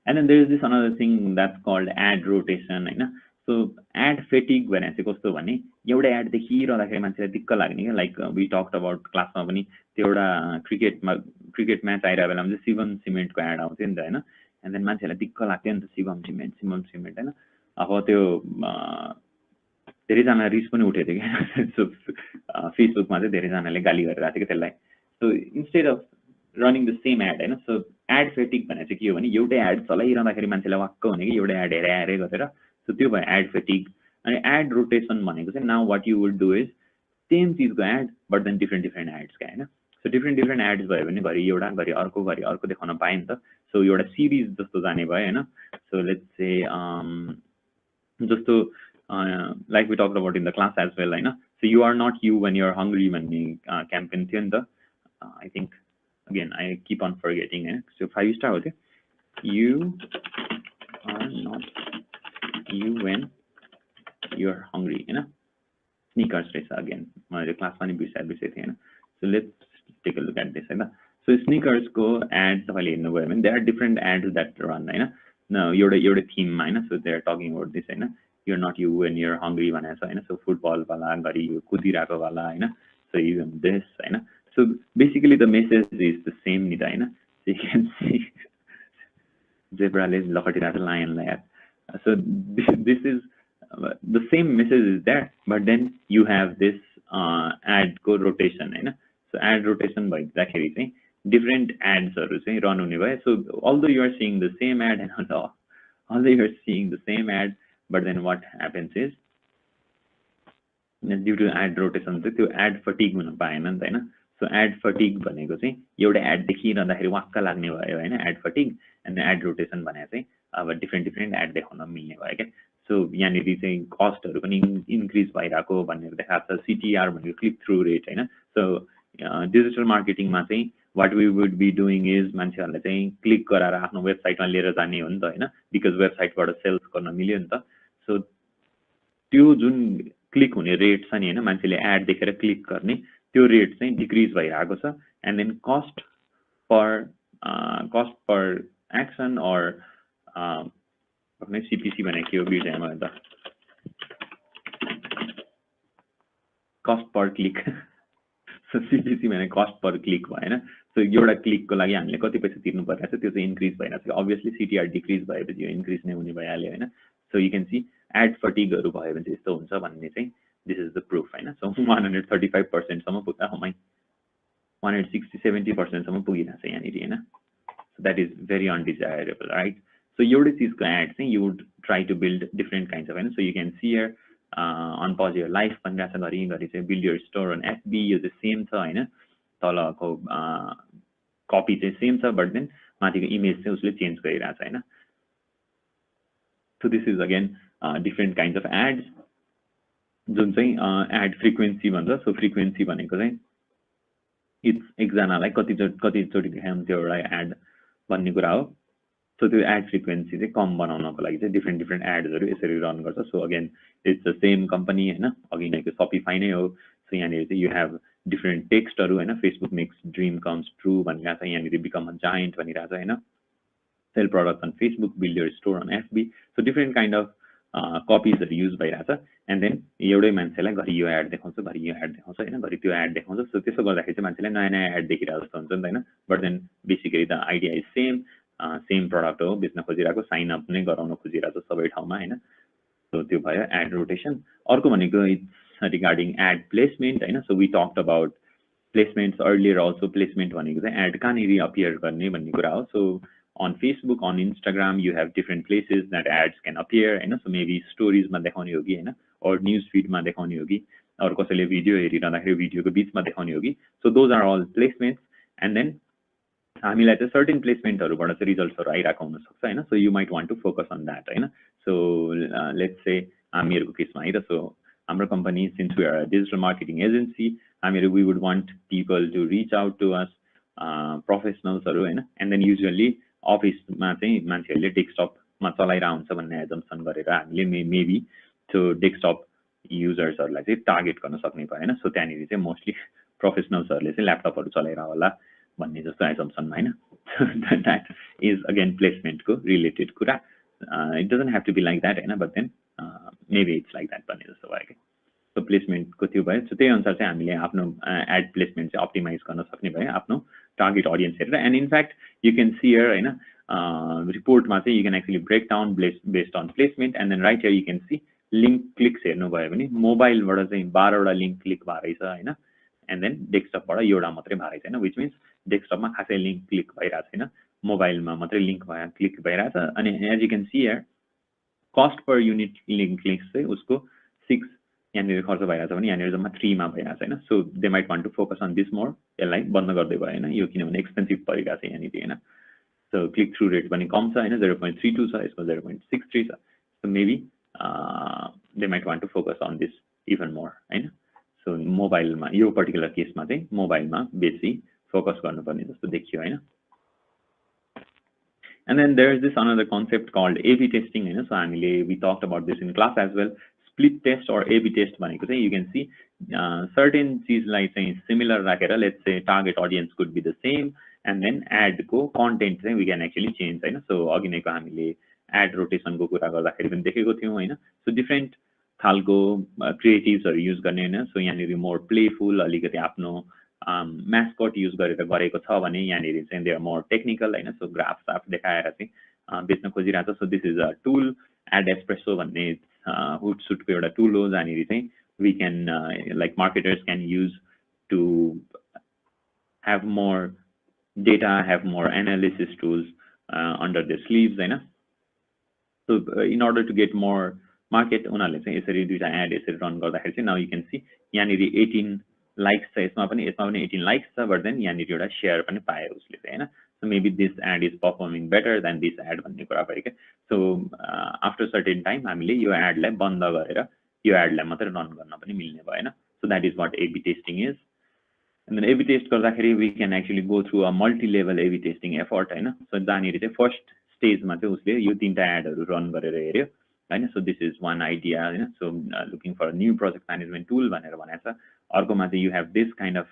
and then there is this another thing that's called ad rotation हैन सो एड फेटिग भने चाहिँ कस्तो भने एउटा एड देखिरहँदाखेरि मान्छेलाई दिक्क लाग्ने के लाइक वी टक्ड अबाउट क्लासमा पनि त्यो एउटा क्रिकेट म्याच आइरहेको बेलामा चाहिँ शिवम सिमेन्टको एड आउँथ्यो नि त होइन एन्ड देन मान्छेहरूलाई दिक्क लाग्थ्यो नि त शिवम सिमेन्ट होइन अब त्यो धेरैजना रिस पनि उठेको थियो क्या सो फेसबुकमा चाहिँ धेरैजनाले गाली गरिरहेको थियो कि त्यसलाई so instead of running the same ad होइन सो एड फेटिक भनेर चाहिँ के हो भने एउटै एड चलाइरहँदाखेरि मान्छेलाई वाक्क हुने कि एउटै एड हेरे गरेर सो त्यो भयो एड फेटिक अनि एड रोटेसन भनेको चाहिँ now what you would do is same चिजको ad but then different ads क्या होइन सो डिफ्रेन्ट एड्स भयो भने घरि एउटा घरि अर्को देखाउन पायो नि त सो एउटा सिरिज जस्तो जाने भयो होइन सो लेट्स से जस्तो like we talked about in the class as well, होइन so you are not you when you're hungry भन्ने क्याम्पेन थियो नि त I think again I keep on forgetting so 5 star हो थियो you are not you when you're hungry होइन sneakers रहेछ again मैले क्लासमा नि बिर्सेको थिएँ होइन so let's take a look at this होइन so sneakers को एड तपाईँले हेर्नुभयो भने there are different ads that run होइन एउटा थीममा होइन so they are talking about this होइन you're not you when you're hungry भनेको छ होइन so फुटबल वाला घरि कुदिरहेको वाला होइन so even this होइन so basically the message is the same नि त होइन so you can see zebraले लखटिरहेको छ लायनलाई so this is the same message is there but then you have this ad को rotation होइन so ad rotation भइदाखेरि चाहिँ different adsहरू चाहिँ run हुने भयो so although you are seeing the same ad and although you are seeing the same ad but then what happens is due to ad rotation चाहिँ त्यो ad fatigue हुन पाएन नि त हैन so ad fatigue भनेको चाहिँ एउटा ad देखिरहँदाखेरि वाक्क लाग्ने भयो हैन ad fatigue and ad rotation भने चाहिँ अब डिफ्रेन्ट ad देखाउन मिल्ने भयो के so यहाँनेरि चाहिँ कस्टहरु पनि इन्क्रिज भइराको भनेर देखाएको छ CTR भनेको क्लिक थ्रु रेट हैन so डिजिटल मार्केटिङमा चाहिँ what we would be doing is मान्छेहरुले चाहिँ क्लिक गराएर आफ्नो वेबसाइटमा लिएर जाने हो नि त हैन बिकज वेबसाइटबाट सेल्स गर्न मिल्यो नि त सो त्यो जुन क्लिक हुने रेट छ नि हैन मान्छेले एड देखेर क्लिक गर्ने त्यो रेट चाहिँ डिक्रिज भइरहेको छ and then cost per action or भन्ने सीपीसी भने के हो बिर्सेँ मैले त cost per click so CPC भने कस्ट पर क्लिक भयो हैन सो एउटा क्लिकको लागि हामीले कति पैसा तिर्नु पर्छ त्यो चाहिँ इन्क्रिज भइरहेको छ अभियसली सीटीआर डिक्रिज भएपछि यो इन्क्रिज नै हुने भइहाल्यो हैन so you can see ad फटिगहरु भयो भने चाहिँ यस्तो हुन्छ भन्ने चाहिँ दिस इज द प्रुफ हैन सो 135% सम्म पुग्दा हमै 160-70% सम्म पुगिरहेछ यहाँनिर हैन so that is very undesirable right so एउटै चीजको एड चाहिँ you would try to build different kinds of हैन so you can see here on pause your life भनिरहेछ घरि चाहिँ build your store on FB यो चाहिँ सेम छ हैन तलको कपी चाहिँ सेम छ बट देन माथिको इमेज चाहिँ उसले चेन्ज गरिरहेछ हैन so this is again different kinds of ads जुन चाहिँ एड फ्रिक्वेन्सी भन्छ सो फ्रिक्वेन्सी भनेको चाहिँ इट्स एकजनालाई कतिचोटि देखाउनु त्यो एउटा एड भन्ने कुरा हो सो त्यो एड फ्रिक्वेन्सी चाहिँ कम बनाउनको लागि चाहिँ डिफरेन्ट एड्सहरू यसरी रन गर्छ so again it's the same company हैन अघि नैको सपिफाई नै हो सो यहाँनिर चाहिँ यु हेभ डिफरेन्ट टेक्स्टहरू हैन Facebook makes dream comes true भनिरहेको छ यहाँनिर बिकम अ जायन्ट भनिरहेको छ हैन sell product on Facebook build your store on FB so different kind of कपिजहरू युज भइरहेछ एन्ड देन एउटै मान्छेलाई घरि यो एड देखाउँछ घरि यो एड देखाउँछ हैन घरि त्यो एड देखाउँछ सो त्यसो गर्दाखेरि चाहिँ मान्छेलाई नयाँ एड देखिरहेको जस्तो हुन्छ नि त हैन but then basically the idea is same product हो बेच्न खोजिरहेको साइन अप नै गराउन खोजिरहेको सबै ठाउँमा हैन सो त्यो भयो एड रोटेसन अर्को भनेको इट्स रिगार्डिङ एड प्लेसमेन्ट हैन so we talked about placements earlier also placement भनेको चाहिँ एड कहाँनिर अपियर गर्ने भन्ने कुरा हो so on Facebook, on Instagram, you have different places that ads can appear, and so maybe stories ma dekhaune hogi haina or news feed ma dekhaune hogi or कसैले video हेरिरहँदाखेरि भिडियोको बीचमा देखाउने होगी so those are all placements and then हामीलाई चाहिँ certain प्लेसमेन्टहरुबाट चाहिँ रिजल्ट्सहरु आइराको हुन सक्छ हैन so you might want to focus on that हैन सो लेट्स से हामीहरुको केसमा है त सो हाम्रो company since we are a digital marketing agency हामीहरु we would want people to reach out to us प्रोफेसनल्सहरु हैन एन्ड देन युजुअली अफिसमा चाहिँ मान्छेहरूले डेस्कटपमा चलाइरहेको हुन्छ भन्ने एजम्सन गरेर हामीले मेबी त्यो डेस्कटप युजर्सहरूलाई चाहिँ टार्गेट गर्न सक्ने भयो हैन सो त्यहाँनिर चाहिँ मोस्टली प्रोफेसनल्सहरूले चाहिँ ल्यापटपहरू चलाइरह होला भन्ने जस्तो एजम्सनमा हैन द्याट इज अगेन प्लेसमेन्टको रिलेटेड कुरा it doesn't have to be like that हैन but then maybe it's like that भन्ने जस्तो भयो क्या सो प्लेसमेन्टको त्यो भयो सो त्यही अनुसार चाहिँ हामीले आफ्नो एड प्लेसमेन्ट चाहिँ अप्टिमाइज गर्न सक्ने भयो आफ्नो target audience हेरेर and in fact you can see here हैन report मा चाहिँ you can actually break down based on placement and then right here you can see link clicks हेर्नु भयो भने मोबाइल बाट चाहिँ 12 वटा लिंक क्लिक भइरहेछ हैन and then desktop बाट एउटा मात्रै भइरहेछ हैन which means desktop मा खासै लिंक क्लिक भइरहेछ हैन मोबाइल मा मात्रै लिंक भएर क्लिक भइरहेछ अनि as you can see here cost per unit link clicks चाहिँ उसको 6 यहाँनिर खर्च भइरहेछ भने यहाँनिर जम्मा 3 मा भइरहेछ हैन so they might want to focus on this more यसलाई बन्द गर्दै भयो हैन यो किनभने एक्सपेन्सिभ परिरहेछ यहाँनिर हैन so click through rate पनि कम छ हैन 0.32 छ यसको 0.63 छ so maybe they might want to focus on this even more हैन so मोबाइल मा यो पर्टिकुलर केसमा चाहिँ मोबाइल मा बेसी फोकस गर्नुपर्ने जस्तो देखियो हैन and then there is this another concept called A/B testing हैन so हामीले we talked about this in class as well split test or A/B test भनेको चाहिँ you can see certain चीजलाई चाहिँ similar राखेर let's say target audience could be the same and then ad को content चाहिँ we can actually change हैन so अघि नैको हामीले ad rotation को कुरा गर्दाखेरि पनि देखेको थियौ हैन so different खालको क्रिएटिभ्सहरु युज गर्ने हैन so यहाँनिर more playful अलिकति आफ्नो mascot युज गरेर गरेको छ भने यहाँनिर चाहिँ they are more technical हैन so ग्राफ्स आफ देखाएर चाहिँ बेच्न खोजिरहेको छ so this is a tool ad espresso भन्ने हुटसुट को एउटा टुल हो जहाँनिर चाहिँ we can like marketers can use to have more data have more analysis tools under their sleeves हैन so in order to get more market उनीहरुले चाहिँ यसरी दुईटा एड यसरी रन गर्दाखेरि चाहिँ now you can see यहाँनिर 18 likes छ यसमा पनि 18 likes छ but then यहाँनिर एउटा शेयर पनि पाए उसले चाहिँ हैन so maybe this ad is performing better than this ad भन्ने कुरा भयो के so after certain time हामीले यो ad लाई बन्द गरेर यो ad लाई मात्र रन गर्न पनि मिल्ने भयो हैन so that is what A/B testing is and then A/B test गर्दाखेरि we can actually go through a multi level A/B testing effort हैन so जहाँनिर चाहिँ फर्स्ट स्टेजमा चाहिँ उसले यो तीनटा एडहरु रन गरेर हेर्यो हैन so this is one idea हैन so looking for a new project management tool भनेर भनेको छ अर्कोमा चाहिँ you have this kind of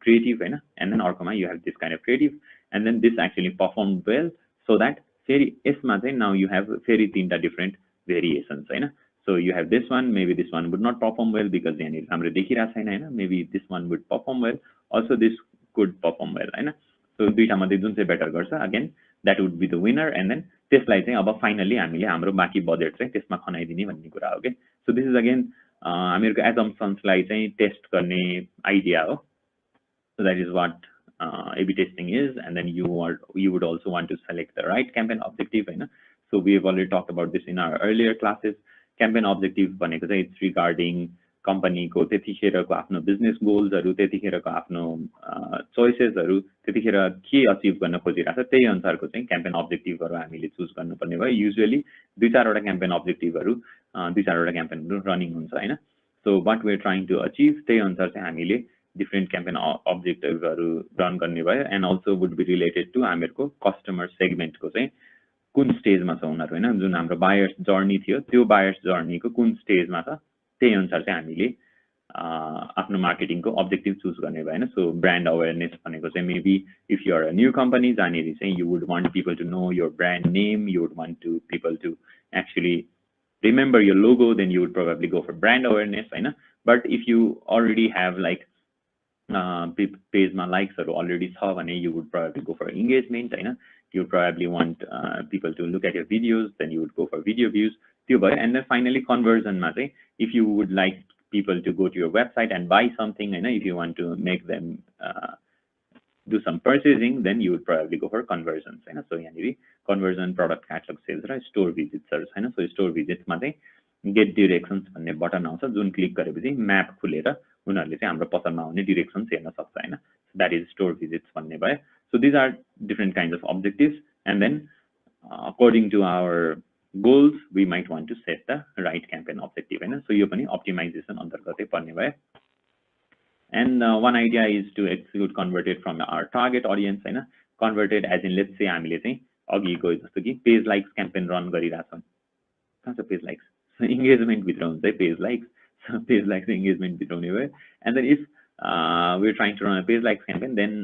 creative हैन and then अर्कोमा you have this kind of creative and then this actually performed well so that फेरि यसमा चाहिँ now you have फेरि तीनटा different variations हैन so you have this one maybe this one would not perform well because यहाँनिर हाम्रो देखिरा छैन हैन maybe this one would perform well also this could perform well हैन so दुईटा मध्ये जुन चाहिँ बेटर गर्छ again that would be the winner and then त्यसलाई चाहिँ अब फाइनली हामीले हाम्रो बाकी बजेट चाहिँ त्यसमा खनाइदिने भन्ने कुरा हो के so this is again हामीहरुको assumptions लाई चाहिँ टेस्ट गर्ने आइडिया हो so that is what A/B testing is and then you would also want to select the right campaign objective हैन so we have already talked about this in our earlier classes campaign objective भनेको चाहिँ it's regarding company को त्यतिखेरको आफ्नो business गोल्सहरु त्यतिखेरको आफ्नो चोइसेसहरु त्यतिखेर के अचिभ गर्न खोजिरहेछ त्यही अनुसारको चाहिँ क्याम्पेन अब्जेक्टिभहरु हामीले चुज गर्नुपर्ने भयो युजुअली दुई चारवटा क्याम्पेन अब्जेक्टिभहरु दुई चारवटा क्याम्पेनहरु रनिङ हुन्छ हैन so what we are trying to achieve त्यही अनुसार चाहिँ हामीले डिफरेंट क्याम्पेन अब्जेक्टिभहरु रन गर्ने भयो and also would be related to हामीहरुको कस्टमर सेगमेन्टको चाहिँ कुन स्टेजमा छ उनीहरु हैन जुन हाम्रो बायर्स जर्नी थियो त्यो बायर्स जर्नीको कुन स्टेजमा छ त्यही अनुसार चाहिँ हामीले आफ्नो मार्केटिङको अब्जेक्टिभ चुज गर्ने भयो हैन सो ब्रान्ड अवेयरनेस भनेको चाहिँ maybe if you are a new company जहाँनिर चाहिँ you would want people to know your brand name you would want to people to actually remember your logo then you would probably go for brand awareness हैन but if you already have like page ma likes or already छ भने you would probably go for engagement हैन you would probably want people to look at your videos then you would go for video views त्यो भयो and then finally conversion मा चाहिँ if you would like people to go to your website and buy something हैन if you want to make them do some purchasing then you would probably go for conversions हैन so यानिरी conversion product catalog sales र store visits हैन so store visits मा चाहिँ get directions भन्ने button आउँछ जुन click गरेपछि म्याप खुलेर उनीहरुले चाहिँ हाम्रो पसलमा आउने डाइरेक्सन्स हेर्न सक्छ हैन that is store visits भन्ने भयो so these are different kinds of objectives and then according to our goals we might want to set the right campaign objective हैन so यो पनि optimization अन्तर्गतै पर्ने भयो and one idea is to execute converted from our target audience हैन converted as in let's say हामीले चाहिँ अघि गयो जस्तो कि पेज लाइक्स क्याम्पेन रन गरिराछौं कहाँ छ पेज लाइक्स engagement भित्र हुन्छ page likes page likes engagement भित्र हुने भयो and then if we are trying to run a page likes campaign then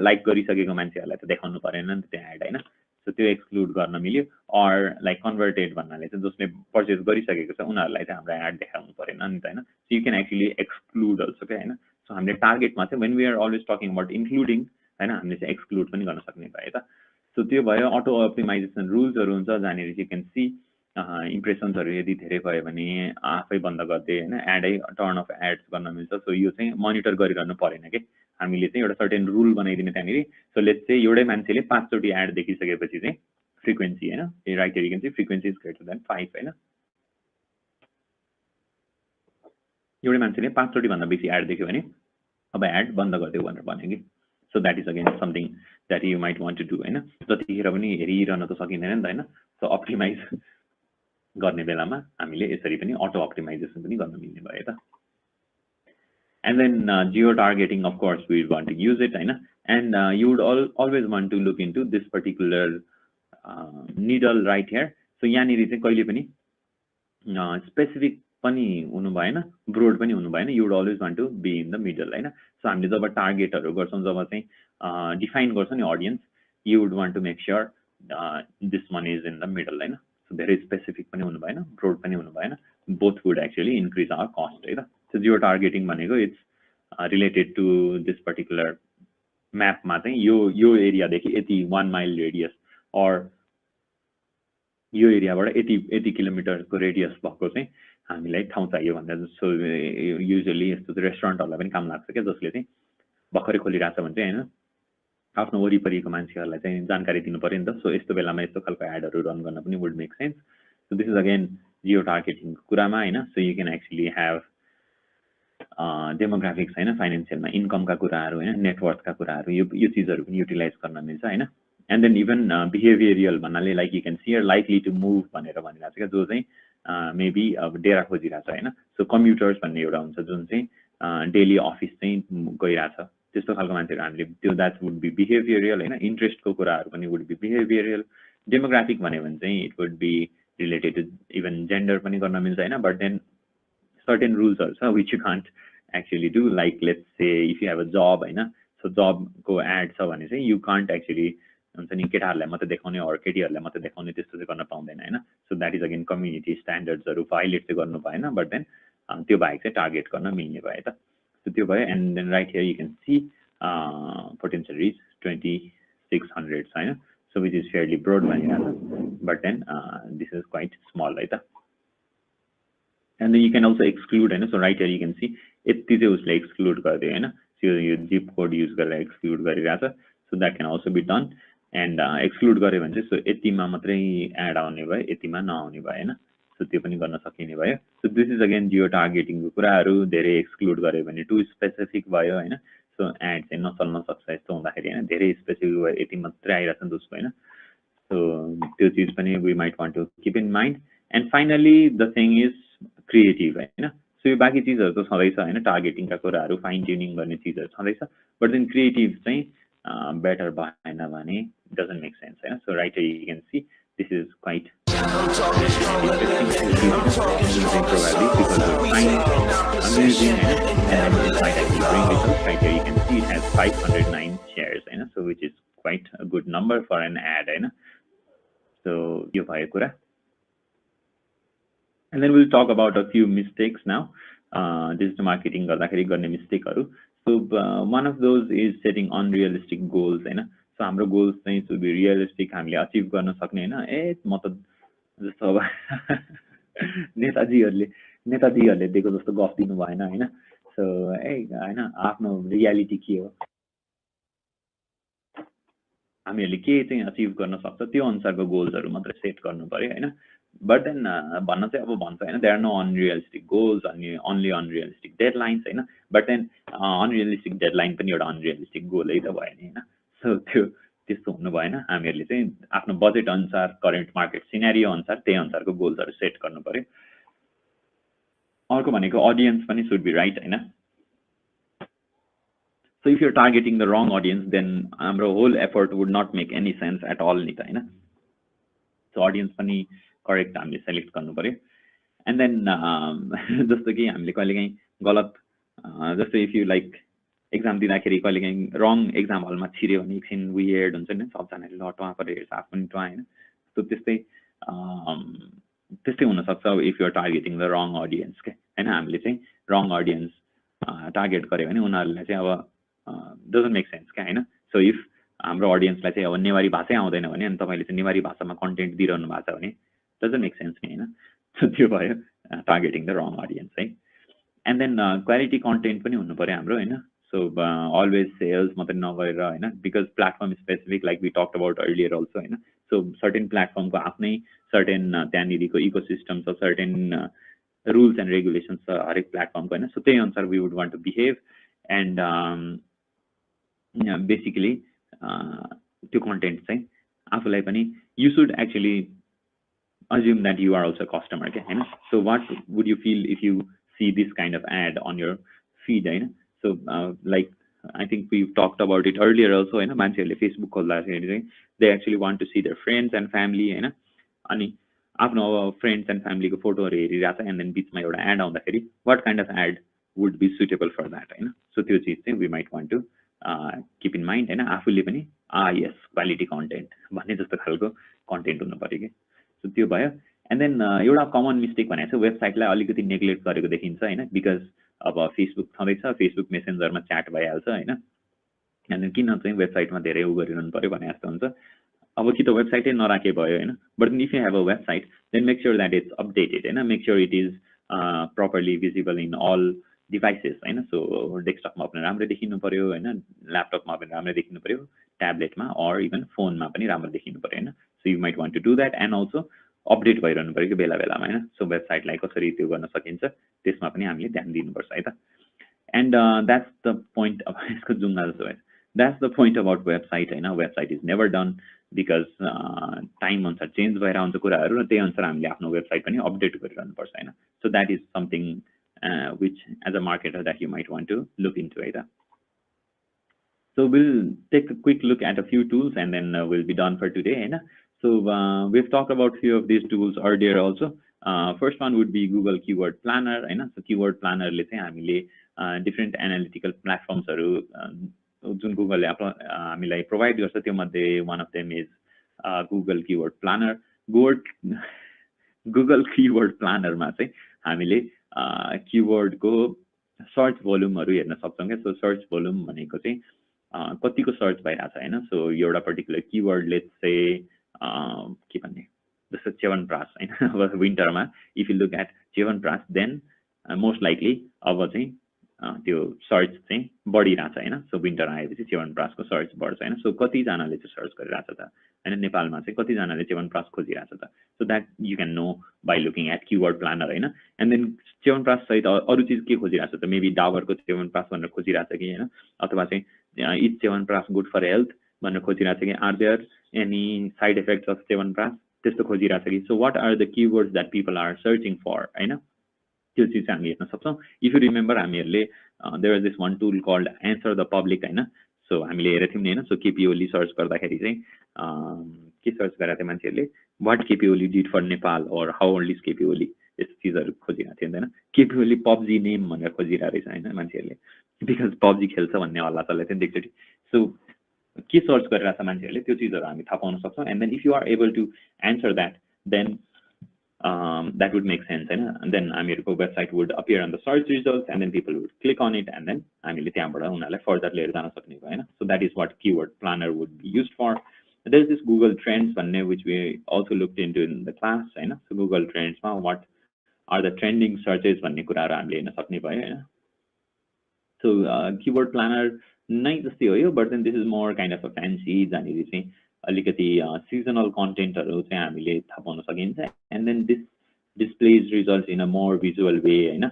like गरिसकेको मान्छेहरुलाई त देखाउनु परेन नि त्यो एड हैन सो त्यो एक्सक्लुड गर्न मिल्यो or like converted भन्नाले चाहिँ जसले पर्चेज गरिसकेको छ उनीहरुलाई चाहिँ हाम्रो एड देखाउनु परेन नि त हैन so you can actually exclude also के हैन so हामीले टार्गेटमा चाहिँ when we are always talking about including हैन हामीले चाहिँ एक्सक्लुड पनि गर्न सक्ने भयो त सो त्यो भयो अटो अप्टिमाइजेसन रुल्सहरु हुन्छ जहाँनेर यु क्यान सी इम्प्रेसन्सहरु यदि धेरै भयो भने आफै बन्द गर्दै हैन एडै टर्न अफ एड्स गर्न मिल्छ सो यो चाहिँ मोनिटर गरिरहनु परेन के हामीले चाहिँ एउटा सर्टेन रुल बनाइदिने त्यहाँनेरि सो लेट्स से एउटै मान्छेले 5 चोटी एड देखिसकेपछि चाहिँ फ्रिक्वेन्सी हैन right here you can see frequency is greater than 5 हैन एउटै मान्छेले 5 चोटी भन्दा बेसी एड देख्यो भने अब एड बन्द गरिदेऊ भनेर भन्यो कि so that is again something that you might want to do हैन जतिखेर पनि हेरिरहन त सकिँदैन नि त हैन सो अप्टिमाइज गर्ने बेलामा हामीले यसरी पनि अटो अप्टिमाइजेसन पनि गर्न मिल्ने भयो त and then geo targeting, of course we want to use it and you would always want to look into this particular needle right here so yahaneri chai kaile pani specific pani hunu bhayena broad pani hunu bhayena you would always want to be in the middle हैन so हामीले जब target हरु गर्छौं जब चाहिँ define गर्छौं नि audience you would want to make sure this one is in the middle हैन so very specific पनि हुनु भएन broad पनि हुनु भएन both would actually increase our cost है त so geo targeting भनेको it's related to this particular map मा चाहिँ यो एरिया देखि यति 1 mile radius or यो एरियाबाट यति किलोमिटरको रेडियस भएको चाहिँ हामीलाई ठाउँ चाहियो भन्दा सो युजुअली यस्तो रेस्टुरेन्टहरुलाई पनि काम लाग्छ के जसले चाहिँ भर्खरै खोलिरहेछ भने चाहिँ हैन आफ्नो वरिपरिको मान्छेहरुलाई चाहिँ जानकारी दिनु पर्यो नि त सो यस्तो बेलामा यस्तो खालको एडहरु रन गर्न पनि would make sense so this is again Jio targeting कुरामा हैन so you can actually have demographics हैन फाइनान्शियलमा इन्कमका कुराहरु हैन नेटवर्थका कुराहरु यो चीजहरु पनि युटिलाइज गर्न मिल्छ हैन एन्ड देन इभन बिहेभियरल भन्नाले like you can see are likely to move भनेर भनिरहेको छ के जो चाहिँ मेबी अब डेरा खोजिरहेछ हैन सो कम्युटर्स भन्ने एउटा हुन्छ जुन चाहिँ डेली अफिस चाहिँ गइरहेछ त्यस्तो खालको मान्छेहरु हामीले त्यो द्याट वुड बी बिहेभियरल हैन इन्ट्रेस्टको कुराहरु पनि वुड बी बिहेभियरल डेमोग्राफिक भन्यो भने चाहिँ it would be related to even gender पनि गर्न मिल्छ हैन बट देन सर्टेन रुल्सहरु छ which you can't actually do like let's say if you have a job हैन सो जबको एड छ भने चाहिँ यु कान्ट एक्चुअली हुन्छ नि केटाहरुलाई मात्र देखाउने अर केटीहरुलाई मात्र देखाउने त्यस्तो चाहिँ गर्न पाउँदैन हैन so that is again community स्ट्यान्डर्ड्सहरु भाइलेट चाहिँ गर्नु भएन बट देन त्यो बाहेक चाहिँ टार्गेट गर्न मिल्ने भयो त so त्यो भयो and then right here you can see potential reach 2600 हैन so which is fairly broad भनिरहेछ but then this is quite small right and then you can also exclude हैन so right here you can see यति चाहिँ उसले exclude गर्दियो हैन so यो zip code use गरेर exclude गरिरहेछ so that can also be done and exclude गर्यो भने चाहिँ so यतिमा मात्रै एड आउने भयो यतिमा नआउने भयो हैन so त्यो पनि गर्न सकिने भयो so this is again Jio targeting को कुराहरु धेरै एक्सक्लुड गर्यो भने टु स्पेसिफिक भयो हैन so एड चाहिँ नचल्न सक्छ यस्तो हुँदाखेरि हैन धेरै स्पेसिफिक भयो यति मात्रै आइराछ नि उसको हैन so त्यो चीज पनि we might want to keep in mind and finally the thing is creative हैन so यो बाकी चीजहरु त छँदै छ हैन टार्गेटिङका कुराहरु फाइन ट्युनिङ गर्ने चीजहरु छँदै छ बट देन क्रिएटिभ चाहिँ बेटर भएन भने doesn't make sense हैन so right here you can see this is quite probably because of amazing and might actually bring results. Right here you can see it has 509 shares so which is quite a good number for an ad so यो भयो कुरा and then we'll talk about a few mistakes now digital marketing गर्दाखेरि गर्ने मिस्टेकहरु so one of those is setting unrealistic goals so हाम्रो goals चाहिँ should be realistic हामीले achieve गर्न सक्ने हैन म त जस्तो अब नेताजीहरुले दिएको जस्तो गफ दिनु भएन हैन सो हैन आफ्नो रियालिटी के हो हामीहरुले के चाहिँ अचिभ गर्न सक्छ त्यो अनुसारको गोल्सहरु मात्र सेट गर्नु पर्यो हैन बट देन भन्न चाहिँ अब भन्छ हैन there are no unrealistic goals only unrealistic deadlines हैन बट देन अनरियलिस्टिक डेडलाइन पनि एउटा अनरियलिस्टिक गोलै त भयो नि हैन सो त्यस्तो हुनु भएन हामीहरुले चाहिँ आफ्नो बजेट अनुसार करेन्ट मार्केट सिनेरियो अनुसार त्यही अनुसारको गोल्सहरु सेट गर्नु पर्यो अर्को भनेको ऑडियन्स पनि should be right हैन so if you're targeting the wrong audience then हाम्रो whole effort would not make any sense at all नि त हैन so audience पनि करेक्ट हामीले सेलेक्ट गर्नु पर्यो and then जस्तो कि हामीले कहिलेकाहीँ गलत जस्तो इफ यु लाइक एक्जाम दिँदाखेरि कहिलेकाहीँ रङ एक्जाम हलमा छिर्यो भने एकछिन वियर्ड हुन्छ नि सबजनाले लटवा गरेर हेर्छ आफू पनि टवा हैन सो त्यस्तै हुन सक्छ if you are targeting the wrong audience के हैन हामीले चाहिँ रङ ऑडियन्स टार्गेट गर्यो भने उनीहरुलाई चाहिँ अब डजन्ट मेक सेन्स के हैन सो इफ हाम्रो अडियन्सलाई चाहिँ अब नेवारी भाषै आउँदैन भने अनि तपाईँले चाहिँ नेवारी भाषामा कन्टेन्ट दिइरहनु भएको छ भने डजन्ट मेक सेन्स नि होइन. सो त्यो भयो टार्गेटिङ द रङ अडियन्स है. एन्ड देन क्वालिटी कन्टेन्ट पनि हुनु पर्यो हाम्रो होइन. सो अलवेज सेल्स मात्रै नगरेर होइन, because platform specific like we talked about earlier also होइन. सो सर्टेन प्लेटफर्मको आफ्नै सर्टेन त्यहाँनिरको इकोसिस्टम छ, सर्टेन रुल्स एन्ड रेगुलेसन्स छ हरेक प्लेटफर्मको होइन. सो त्यही अनुसार we would want to behave and basically त्यो कन्टेन्ट चाहिँ आफूलाई पनि you should actually assume that you are also a customer, okay? So what would you feel if you see this kind of ad on your feed? So like I think we've talked about it earlier also, Facebook they actually want to see their friends and family, and afno friends and family ko photo and then beats my ad on the what kind of ad would be suitable for that? So we might want to keep in mind, yes, quality content content हुनु पर्यो के. So त्यो भयो. And then एउटा common mistake भनेको चाहिँ वेबसाइटलाई अलिकति neglect गरेको देखिन्छ होइन, बिकज अब फेसबुक छँदैछ, फेसबुक मेसेन्जरमा च्याट भइहाल्छ होइन. एन्ड किन चाहिँ वेबसाइटमा धेरै उ गरिरहनु पर्यो भने जस्तो हुन्छ. अब कि त वेबसाइटै नराखे भयो होइन, but if you have a website then make sure that it's updated होइन, make sure it is properly visible in all devices होइन. सो डेस्कटपमा पनि राम्रै देखिनु पर्यो होइन, ल्यापटपमा पनि राम्रै देखिनु पर्यो, ट्याब्लेटमा अर इभन फोनमा पनि राम्रो देखिनु पर्यो होइन. So you might want to do that and also update भइरहनु पर्यो कि बेला बेलामा होइन. सो वेबसाइटलाई कसरी त्यो गर्न सकिन्छ त्यसमा पनि हामीले ध्यान दिनुपर्छ है त. And that's the point. अब यसको जुङ्गा जस्तो भयो, that's the point about website होइन. Website is never done because time अनुसार चेन्ज भएर आउँछ कुराहरू र त्यही अनुसार हामीले आफ्नो वेबसाइट पनि अपडेट गरिरहनुपर्छ होइन. So that is something which as a marketer that you might want to look into either. So we'll take a quick look at a few tools and then we'll be done for today. So we've talked about few of these tools earlier also. First one would be Google Keyword Planner. So Keyword Planner, let's say different analytical platforms Google provide one of them is Google Keyword Planner. Google Keyword Planner ma चाहिँ keyword को search भोल्युमहरु हेर्न सक्छौं के. So search volume भनेको चाहिँ कतिको search भइराछ हैन. So एउटा पर्टिकुलर कीवर्ड लेट्स से के भन्ने जस्तो च्यवनप्राश हैन. अब विन्टरमा if you look at Chyawanprash then most likely अब चाहिँ त्यो सर्च चाहिँ बढिराछ हैन. सो विन्टर आएपछि च्यवनप्राशको सर्च बढ्छ हैन. सो कति जनाले चाहिँ सर्च गरिराछ त हैन, नेपालमा चाहिँ कति जनाले च्यवनप्राश खोजिराछ त. So that you can know by looking at keyword planner हैन. एन्ड देन च्यवनप्राश सहित अरु चीज के खोजिराछ त, मेबी डाबरको च्यवनप्राश भनेर खोजिराछ कि हैन, अथवा चाहिँ is Chyawanprash good for health भनेर खोजिराछ कि, are there any side effects of Chyawanprash त्यस्तो खोजिराछ कि. So what are the keywords that people are searching for हैन, त्यो चीज हामी हेर्न सक्छौं. इफ यु रिमेम्बर हामीहरुले there is this one tool called answer the public हैन. सो हामीले हेरेको थियौं नि हैन. सो केपी ओली सर्च गर्दाखेरि चाहिँ के सर्च गरेका थिए मान्छेहरुले, what KP Oli did for Nepal or how old is KP Oli, यस्तो चीजहरु खोजिरहेको थियो हैन. केपी ओली पबजी नेम भनेर खोजिरहेको रहेछ हैन मान्छेहरुले, बिकज पबजी खेल्छ भन्ने हल्ला चलेको थियो एकचोटी. सो के सर्च गरिरहेछ मान्छेहरुले त्यो चीजहरु हामी थाहा पाउन सक्छौं. And then if you are able to answer that then that would make sense, and then हामीहरुको website would appear on the search results and then people would click on it and then हामीले त्यहाँबाट उनीहरुलाई further लिएर जान सक्ने भयो हैन. So that is what keyword planner would be used for. There is this Google Trends भन्ने which we also looked into in the class हैन. So Google Trends मा what are the trending searches भन्ने कुराहरु हामीले हेर्न सक्ने भयो हैन. So keyword planner नै जस्तै हो यो, but then this is more kind of a fancy, जहाँनिर चाहिँ अलिकति सीजनल कन्टेन्टहरु चाहिँ हामीले थाहा पाउन सकिन्छ. And then this displays results in a more visual way हैन.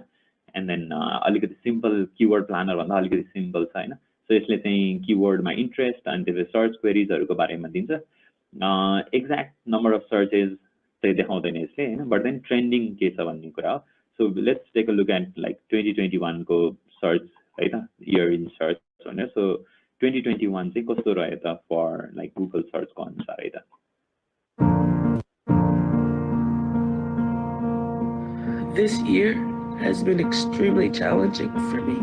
एन्ड देन अलिकति सिम्पल कीवर्ड प्लानर भन्दा अलिकति सिम्पल छ हैन. सो यसले चाहिँ कीवर्डमा इन्ट्रेस्ट अनि त्यसले सर्च क्वेरीजहरुको बारेमा दिन्छ. एक्ज्याक्ट नम्बर अफ सर्चेस चाहिँ देखाउँदैन यसले हैन, बट देन ट्रेन्डिङ के छ भन्ने कुरा हो. So let's take a look at like 2021 को सर्च है त, इयर इन सर्च भनेर. सो 2021 चाहिँ कस्तो रह्यो त फर लाइक गुगल सर्च को अनुसार है त. This year has been extremely challenging for me.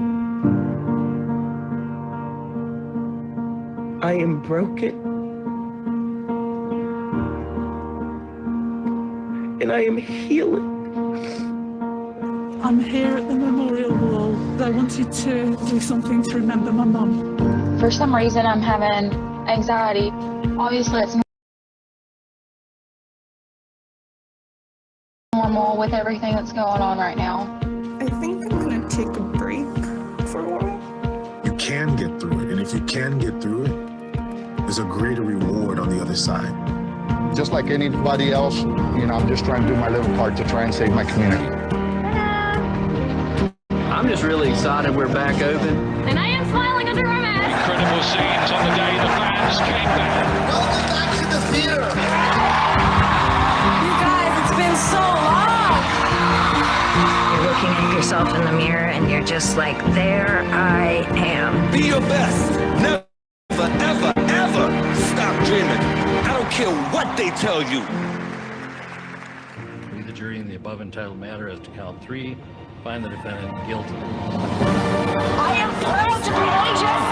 I am broken. And I am healing. I'm here at the memorial wall. I wanted to do something to remember my mum. For some reason, I'm having anxiety. Obviously, it's normal with everything that's going on right now. I think I'm gonna take a break for a while. You can get through it, and if you can get through it, there's a greater reward on the other side. Just like anybody else, I'm just trying to do my little part to try and save my community. I'm just really excited we're back open. And I am smiling under my mask. Incredible scenes on the day the fans came back. Welcome back to the theater. You guys, it's been so long. You're looking at yourself in the mirror and you're just like, there I am. Be your best. Never, ever, ever stop dreaming. I don't care what they tell you. We, the jury, in the above entitled matter as to count 3, find the defendant guilty. I am proud to be Asian.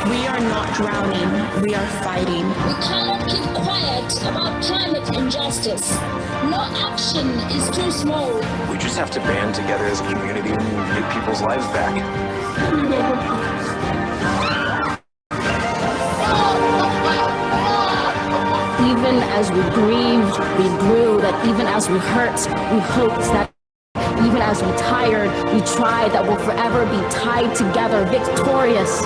We are not drowning, we are fighting. We cannot keep quiet about climate injustice. No action is too small. We just have to band together as a community and get people's lives back. Even as we grieved, we grew, that even as we hurt, we hoped that even as we tired, we tried, that we'll forever be tied together, victorious.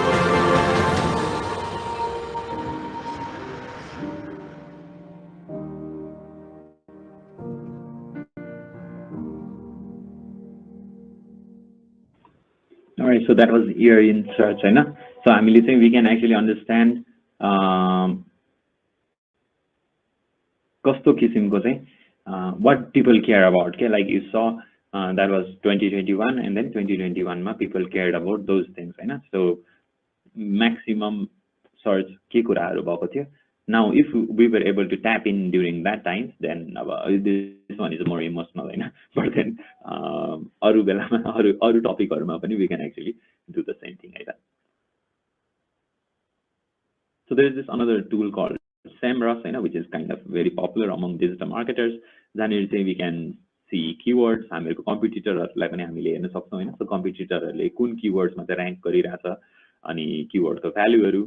All right, so that was ear in search, right? So I'm saying we can actually understand kasto kisimko chai what people care about. Okay, like you saw that was 2021, and then 2021 ma people cared about those things, right? So maximum search ke kuraharu bhako थियो. Now, if we were able to tap in during that time, then this one is more emotional, right? But then aru belama aru topic haruma pani we can actually do the same thing, right? So there is this another tool called SEMrush, which is kind of very popular among digital marketers. Then we can see keywords. हामीहरुको कम्पिटिटरहरुलाई पनि हामीले हेर्न सक्छौं, हैन? So कम्पिटिटरहरुले कुन keywords मा चाहिँ rank गरिरहेछ अनि कीवर्डको भ्यालुहरु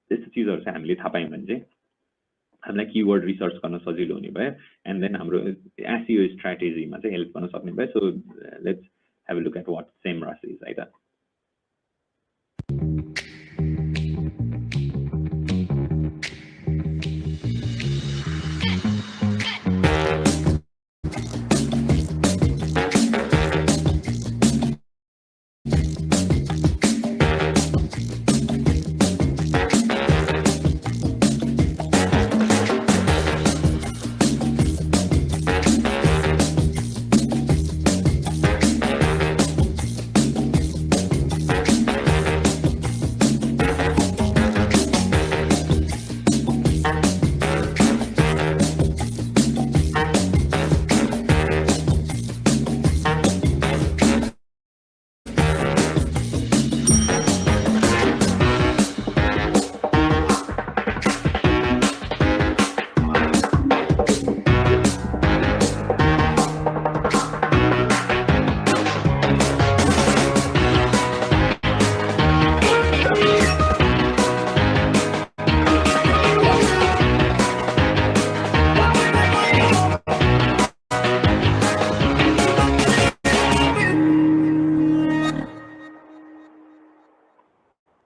त्यस्तो चीजहरु चाहिँ हामीले थाहा पायौं भने चाहिँ हामीलाई कीवर्ड रिसर्च गर्न सजिलो हुने भयो, एन्ड देन हाम्रो एसईओ स्ट्र्याटेजीमा चाहिँ हेल्प गर्न सक्ने भयो. So let's have a look at what SEMrush is, right?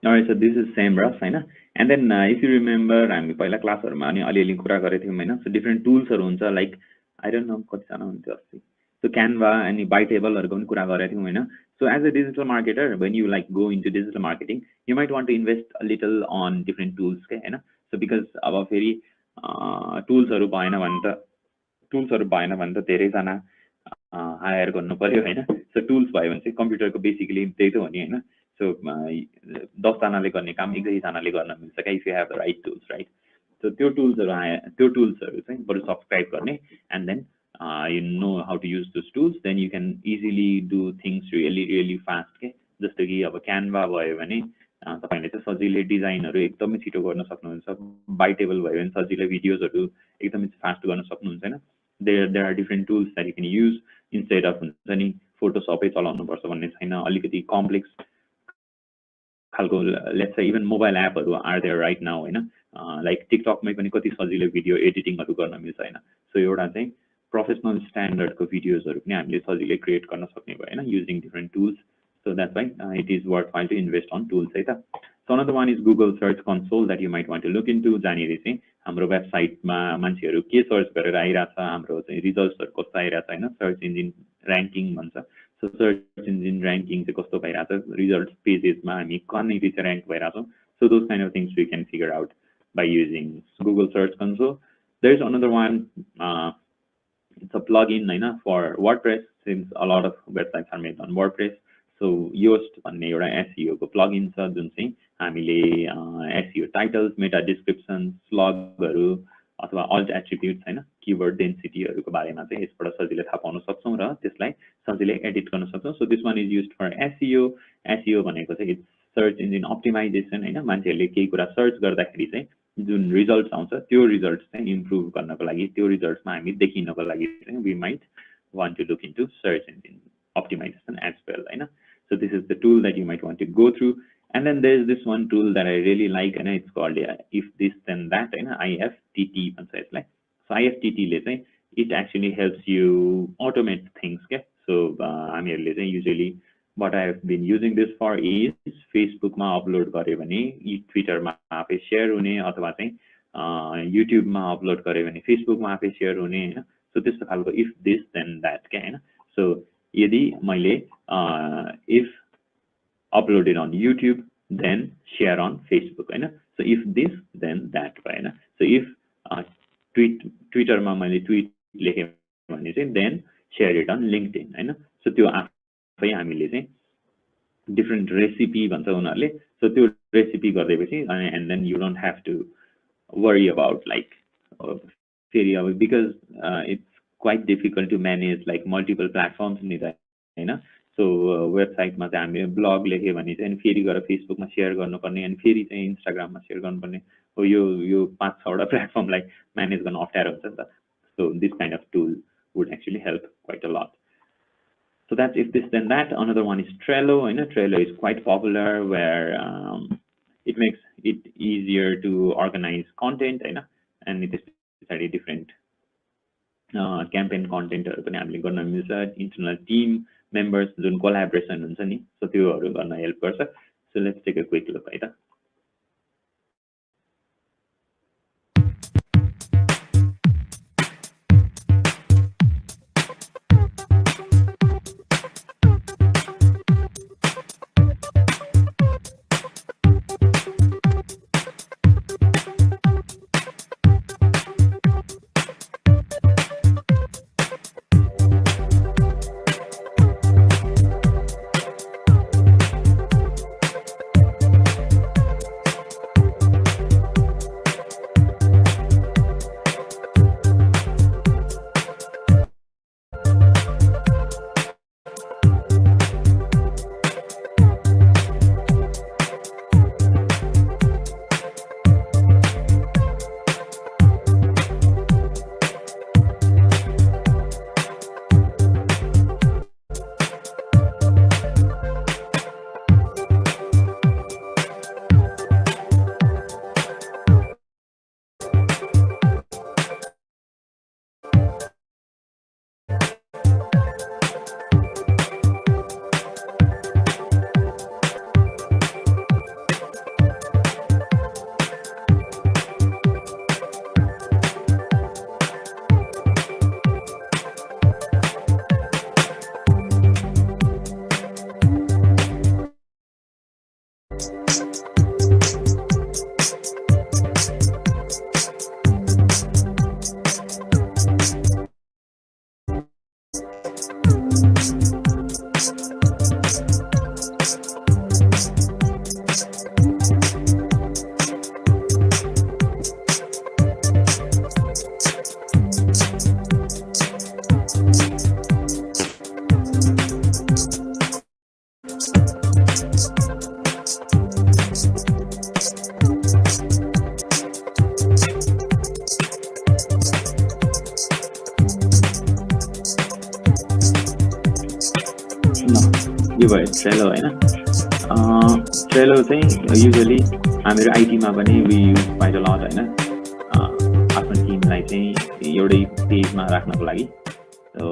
Alright, so this is SEMrush, हैन? And then if you remember, हामी पहिला क्लासहरुमा अनि अलिअलि कुरा गरे थियौं, हैन? So different tools हरु हुन्छ, like I don't know कति जना हुन्थ्यो अस्ति. So Canva अनि Bytable हरुको पनि कुरा गरे थियौं, हैन? So as a digital marketer, when you like go into digital marketing, you might want to invest a little on different tools, okay, हैन? So because अब फेरि tools हरु भएन भने त धेरै जना हायर गर्नु पर्यो, हैन? So tools भयो भने चाहिँ कम्प्युटरको बेसिकली त्यही त हो नि, हैन? So 10 जनाले गर्ने काम 1 जनाले गर्न मिल्छ क्या, if you have the right tools, right? So त्यो टुल्सहरु चाहिँ बरु सब्स्क्राइब गर्ने, and then you know how to use those tools, then you can easily do things really fast, के जस्तो कि अब Canva भयो भने तपाईले चाहिँ सजिलै डिजाइनहरु एकदमै छिटो गर्न सक्नुहुन्छ. Bytable भयो भने सजिलै भिडियोजहरु एकदमै फास्ट गर्न सक्नुहुन्छ, हैन? There are different tools that you can use instead of हुन्छ नि फोटोशपै चलाउनु पर्छ भन्ने छैन, अलिकति कम्प्लेक्स खालको लेट्स से इभन मोबाइल एपहरु आर देयर राइट नाउ हैन लाइक टिकटकमै पनि कति सजिलो भिडियो एडिटिङहरु गर्न मिल्छ हैन सो एउटा चाहिँ प्रोफेसनल स्ट्यान्डर्डको भिडियोजहरु पनि हामीले सजिलै क्रिएट गर्न सक्ने भयो हैन using different tools so that's why it is worthwhile to invest on tools है त so another one is Google Search Console that you might want to look into जानेर चाहिँ हाम्रो वेबसाइटमा मान्छेहरु के सर्च गरेर आइराछ हाम्रो चाहिँ रिजल्ट्सहरु कस्तो आइराछ हैन सर्च इन्जिन र्यांकिङ भन्छ सो सर्च इन्जिन र्यांकिङ चाहिँ कस्तो भइराछ रिजल्ट्स पेजेसमा हामी कहाँनिर चाहिँ rank भइराछौं so those kind of things we can figure out by using Google Search Console. There's another one it's a plugin हैन for WordPress since a lot of websites are made on WordPress. So Yoast भन्ने एउटा SEO को plugin छ जुन चाहिँ हामीले SEO titles, meta descriptions, slogहरु अथवा alt attributes हैन keyword density हरुको बारेमा चाहिँ यसबाट सजिलै थाहा पाउन सक्छौं र त्यसलाई सजिलै एडिट गर्न सक्छौं. So this one is used for SEO. SEO भनेको चाहिँ it's search engine optimization हैन मान्छेहरुले केही कुरा सर्च गर्दाखेरि चाहिँ जुन रिजल्ट्स आउँछ त्यो रिजल्ट्स चाहिँ इम्प्रुभ गर्नको लागि त्यो रिजल्ट्समा हामी देखिनको लागि चाहिँ we might want to look into search engine optimization as well हैन. So this is the tool that you might want to go through. And then there's this one tool that I really like and it's called if this then that and IFTT भन्छ यसलाई. So IFTT ले चाहिँ it actually helps you automate things के. So हामीहरुले चाहिँ usually what I have been using this for is Facebook मा upload गरे भने Twitter मा आफै शेयर हुने अथवा चाहिँ YouTube मा अपलोड गरे भने Facebook मा आफै शेयर हुने हैन. So त्यस्तो खालको if this then that के हैन. So यदि मैले if uploaded on YouTube then share on Facebook हैन. So if this then that हैन. So if Twitter मा मैले ट्वीट लेखे भने चाहिँ then share it on LinkedIn हैन. So त्यो आफै हामीले चाहिँ डिफरेंट रेसिपी भन्छ उनीहरुले. So त्यो recipe गर्दैपछि and then you don't have to worry about like फेरि अब because it's quite difficult to manage like multiple platforms नि त हैन. So वेबसाइटमा चाहिँ हामीले ब्लग लेखे भने चाहिँ फेरि गएर फेसबुकमा शेयर गर्नुपर्ने अनि फेरि चाहिँ इन्स्टाग्राममा शेयर गर्नुपर्ने हो यो 5-6 वटा प्लेटफर्मलाई म्यानेज गर्न अप्ठ्यारो हुन्छ नि त. So this kind of tool would actually help quite a lot. So that's if this then that. Another one is Trello. Trello is quite popular where it makes it easier to organize content and it is very different campaign content पनि हामीले गर्न मिल्छ. Internal team members जुन collaboration हुन्छ नि so त्योहरु गर्न help गर्छ. So let's take a quick look है त. यो भयो Trello हैन. Trello चाहिँ usually हामीहरु IT मा पनि we use quite a lot हैन आफ्नो टिमलाई चाहिँ एउटै पेजमा राख्नको लागि so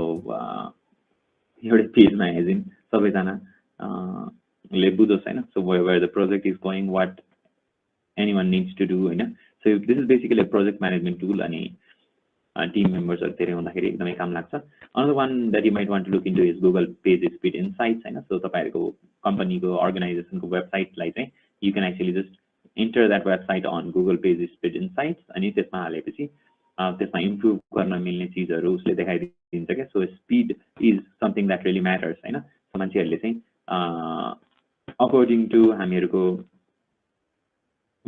एउटै पेजमा एज इन सबैजना ले बुझोस् हैन so where the project is going, what anyone needs to do हैन so this is basically a project management tool अनि team members are धेरै हुँदाखेरि एकदमै काम लाग्छ. Another one that you might want to look into is Google Page Speed Insights हैन so तपाईहरुको कम्पनीको अर्गनाइजेसनको वेबसाइटलाई चाहिँ you can actually just enter that website on Google Page Speed Insights अनि त्यसमा हालेपछि त्यसमा इम्प्रुभ गर्न मिल्ने चीजहरु उसले देखाइदिन्छ के so speed is something that really matters हैन so मान्छेहरुले चाहिँ according to हामीहरुको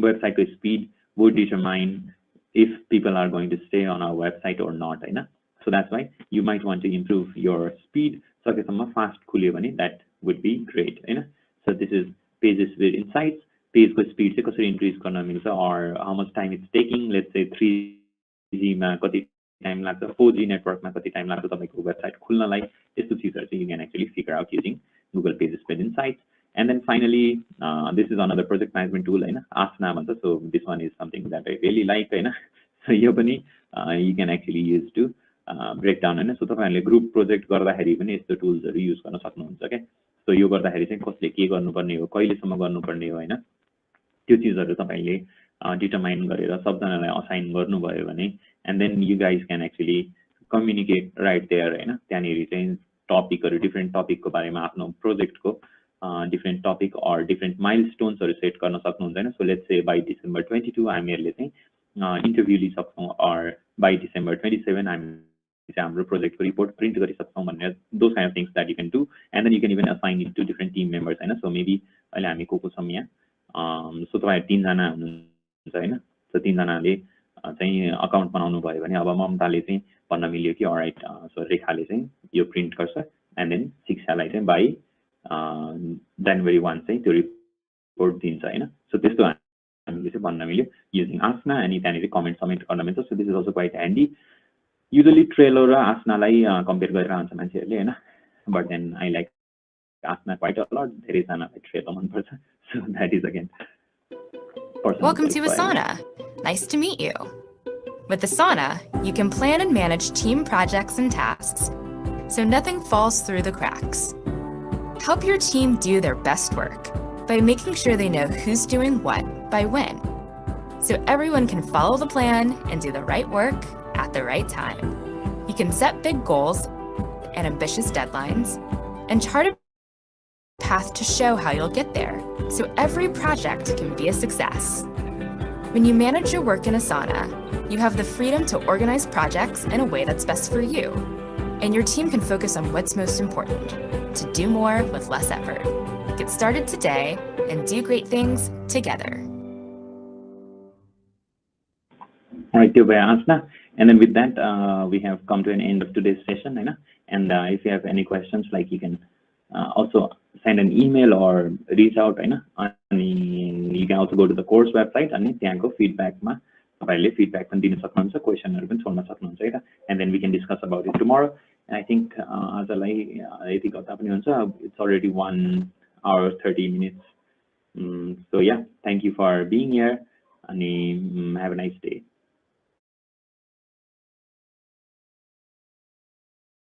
वेबसाइटको speed would determine if people are going to stay on our website or not हैन so that's why you might want to improve your speed सकेसम्म fast खुल्यो भने that would be great हैन so this is Page Speed Insights page को speed चाहिँ कसरी increase गर्न मिल्छ or how much time it's taking let's say 3G मा कति टाइम लाग्छ 4G नेटवर्कमा कति टाइम लाग्छ तपाईको वेबसाइट खुल्नलाई त्यस्तो चीजहरु चाहिँ you can actually figure out using Google Page Speed Insights. And then finally, this is another project management tool, right? Asana, so this one is something that I really like, right? So you can actually use to break down, right? So the group project even is the tools that we use. Okay, so you got the Harrison costly key or no perneo, coil some no perneo, two cheeses determine assign gorno, and then you guys can actually communicate right there, right? Can you retain topic or a different topic project ko? Different topic or different milestones or set karna sakनुहुन्छ हैन so let's say by December 22 हामीहरुले चाहिँ interview लिइ सक्छौं or by December 27 हामी चाहिँ हाम्रो प्रोजेक्टको report print गरि सक्छौं भन्ने those kind of things that you can do and then you can even assign it to different team members हैन so maybe अहिले हामी को छौं यहाँ so तपाईहरु 3 जना हुनुहुन्छ हैन so 3 जनाले चाहिँ अकाउन्ट बनाउनु भयो भने अब ममताले चाहिँ भन्न मिल्यो कि अलराइट so रेखाले चाहिँ यो प्रिन्ट गर्छ and then शिक्षालाई चाहिँ by January 1 चाहिँ त्यो रिपोर्ट दिन्छ हैन सो त्यस्तो हामीले चाहिँ भन्न मिल्यो युजिङ आसना अनि त्यहाँनेरि कमेन्ट समेट गर्न मिल्छ so this is also quite handy usually Trello र आसनालाई कम्पेयर गरेर हुन्छ मान्छेहरुले हैन but then I like Asana quite a lot धेरै जनालाई ट्रेलो मन पर्छ so that is again Welcome to Asana. Nice to meet you. With Asana, you can plan and manage team projects and tasks so nothing falls through the cracks. Help your team do their best work by making sure they know who's doing what by when, so everyone can follow the plan and do the right work at the right time. You can set big goals and ambitious deadlines and chart a path to show how you'll get there, so every project can be a success. When you manage your work in Asana, you have the freedom to organize projects in a way that's best for you, and your team can focus on what's most important, to do more with less effort. Get started today and do great things together. All right, Asna. And then with that, we have come to an end of today's session. And if you have any questions, like you can also send an email or reach out. You can also go to the course website and त्यहाँको feedbackमा तपाईहरुले feedback पनि दिन सक्नुहुन्छ, क्वेशनहरु पनि छोड्न सक्नुहुन्छ हैन and then we can discuss about it tomorrow. And I think आजलाई यति गर्दा पनि हुन्छ. It's already 1 hour 30 minutes. So yeah, thank you for being here and have a nice day.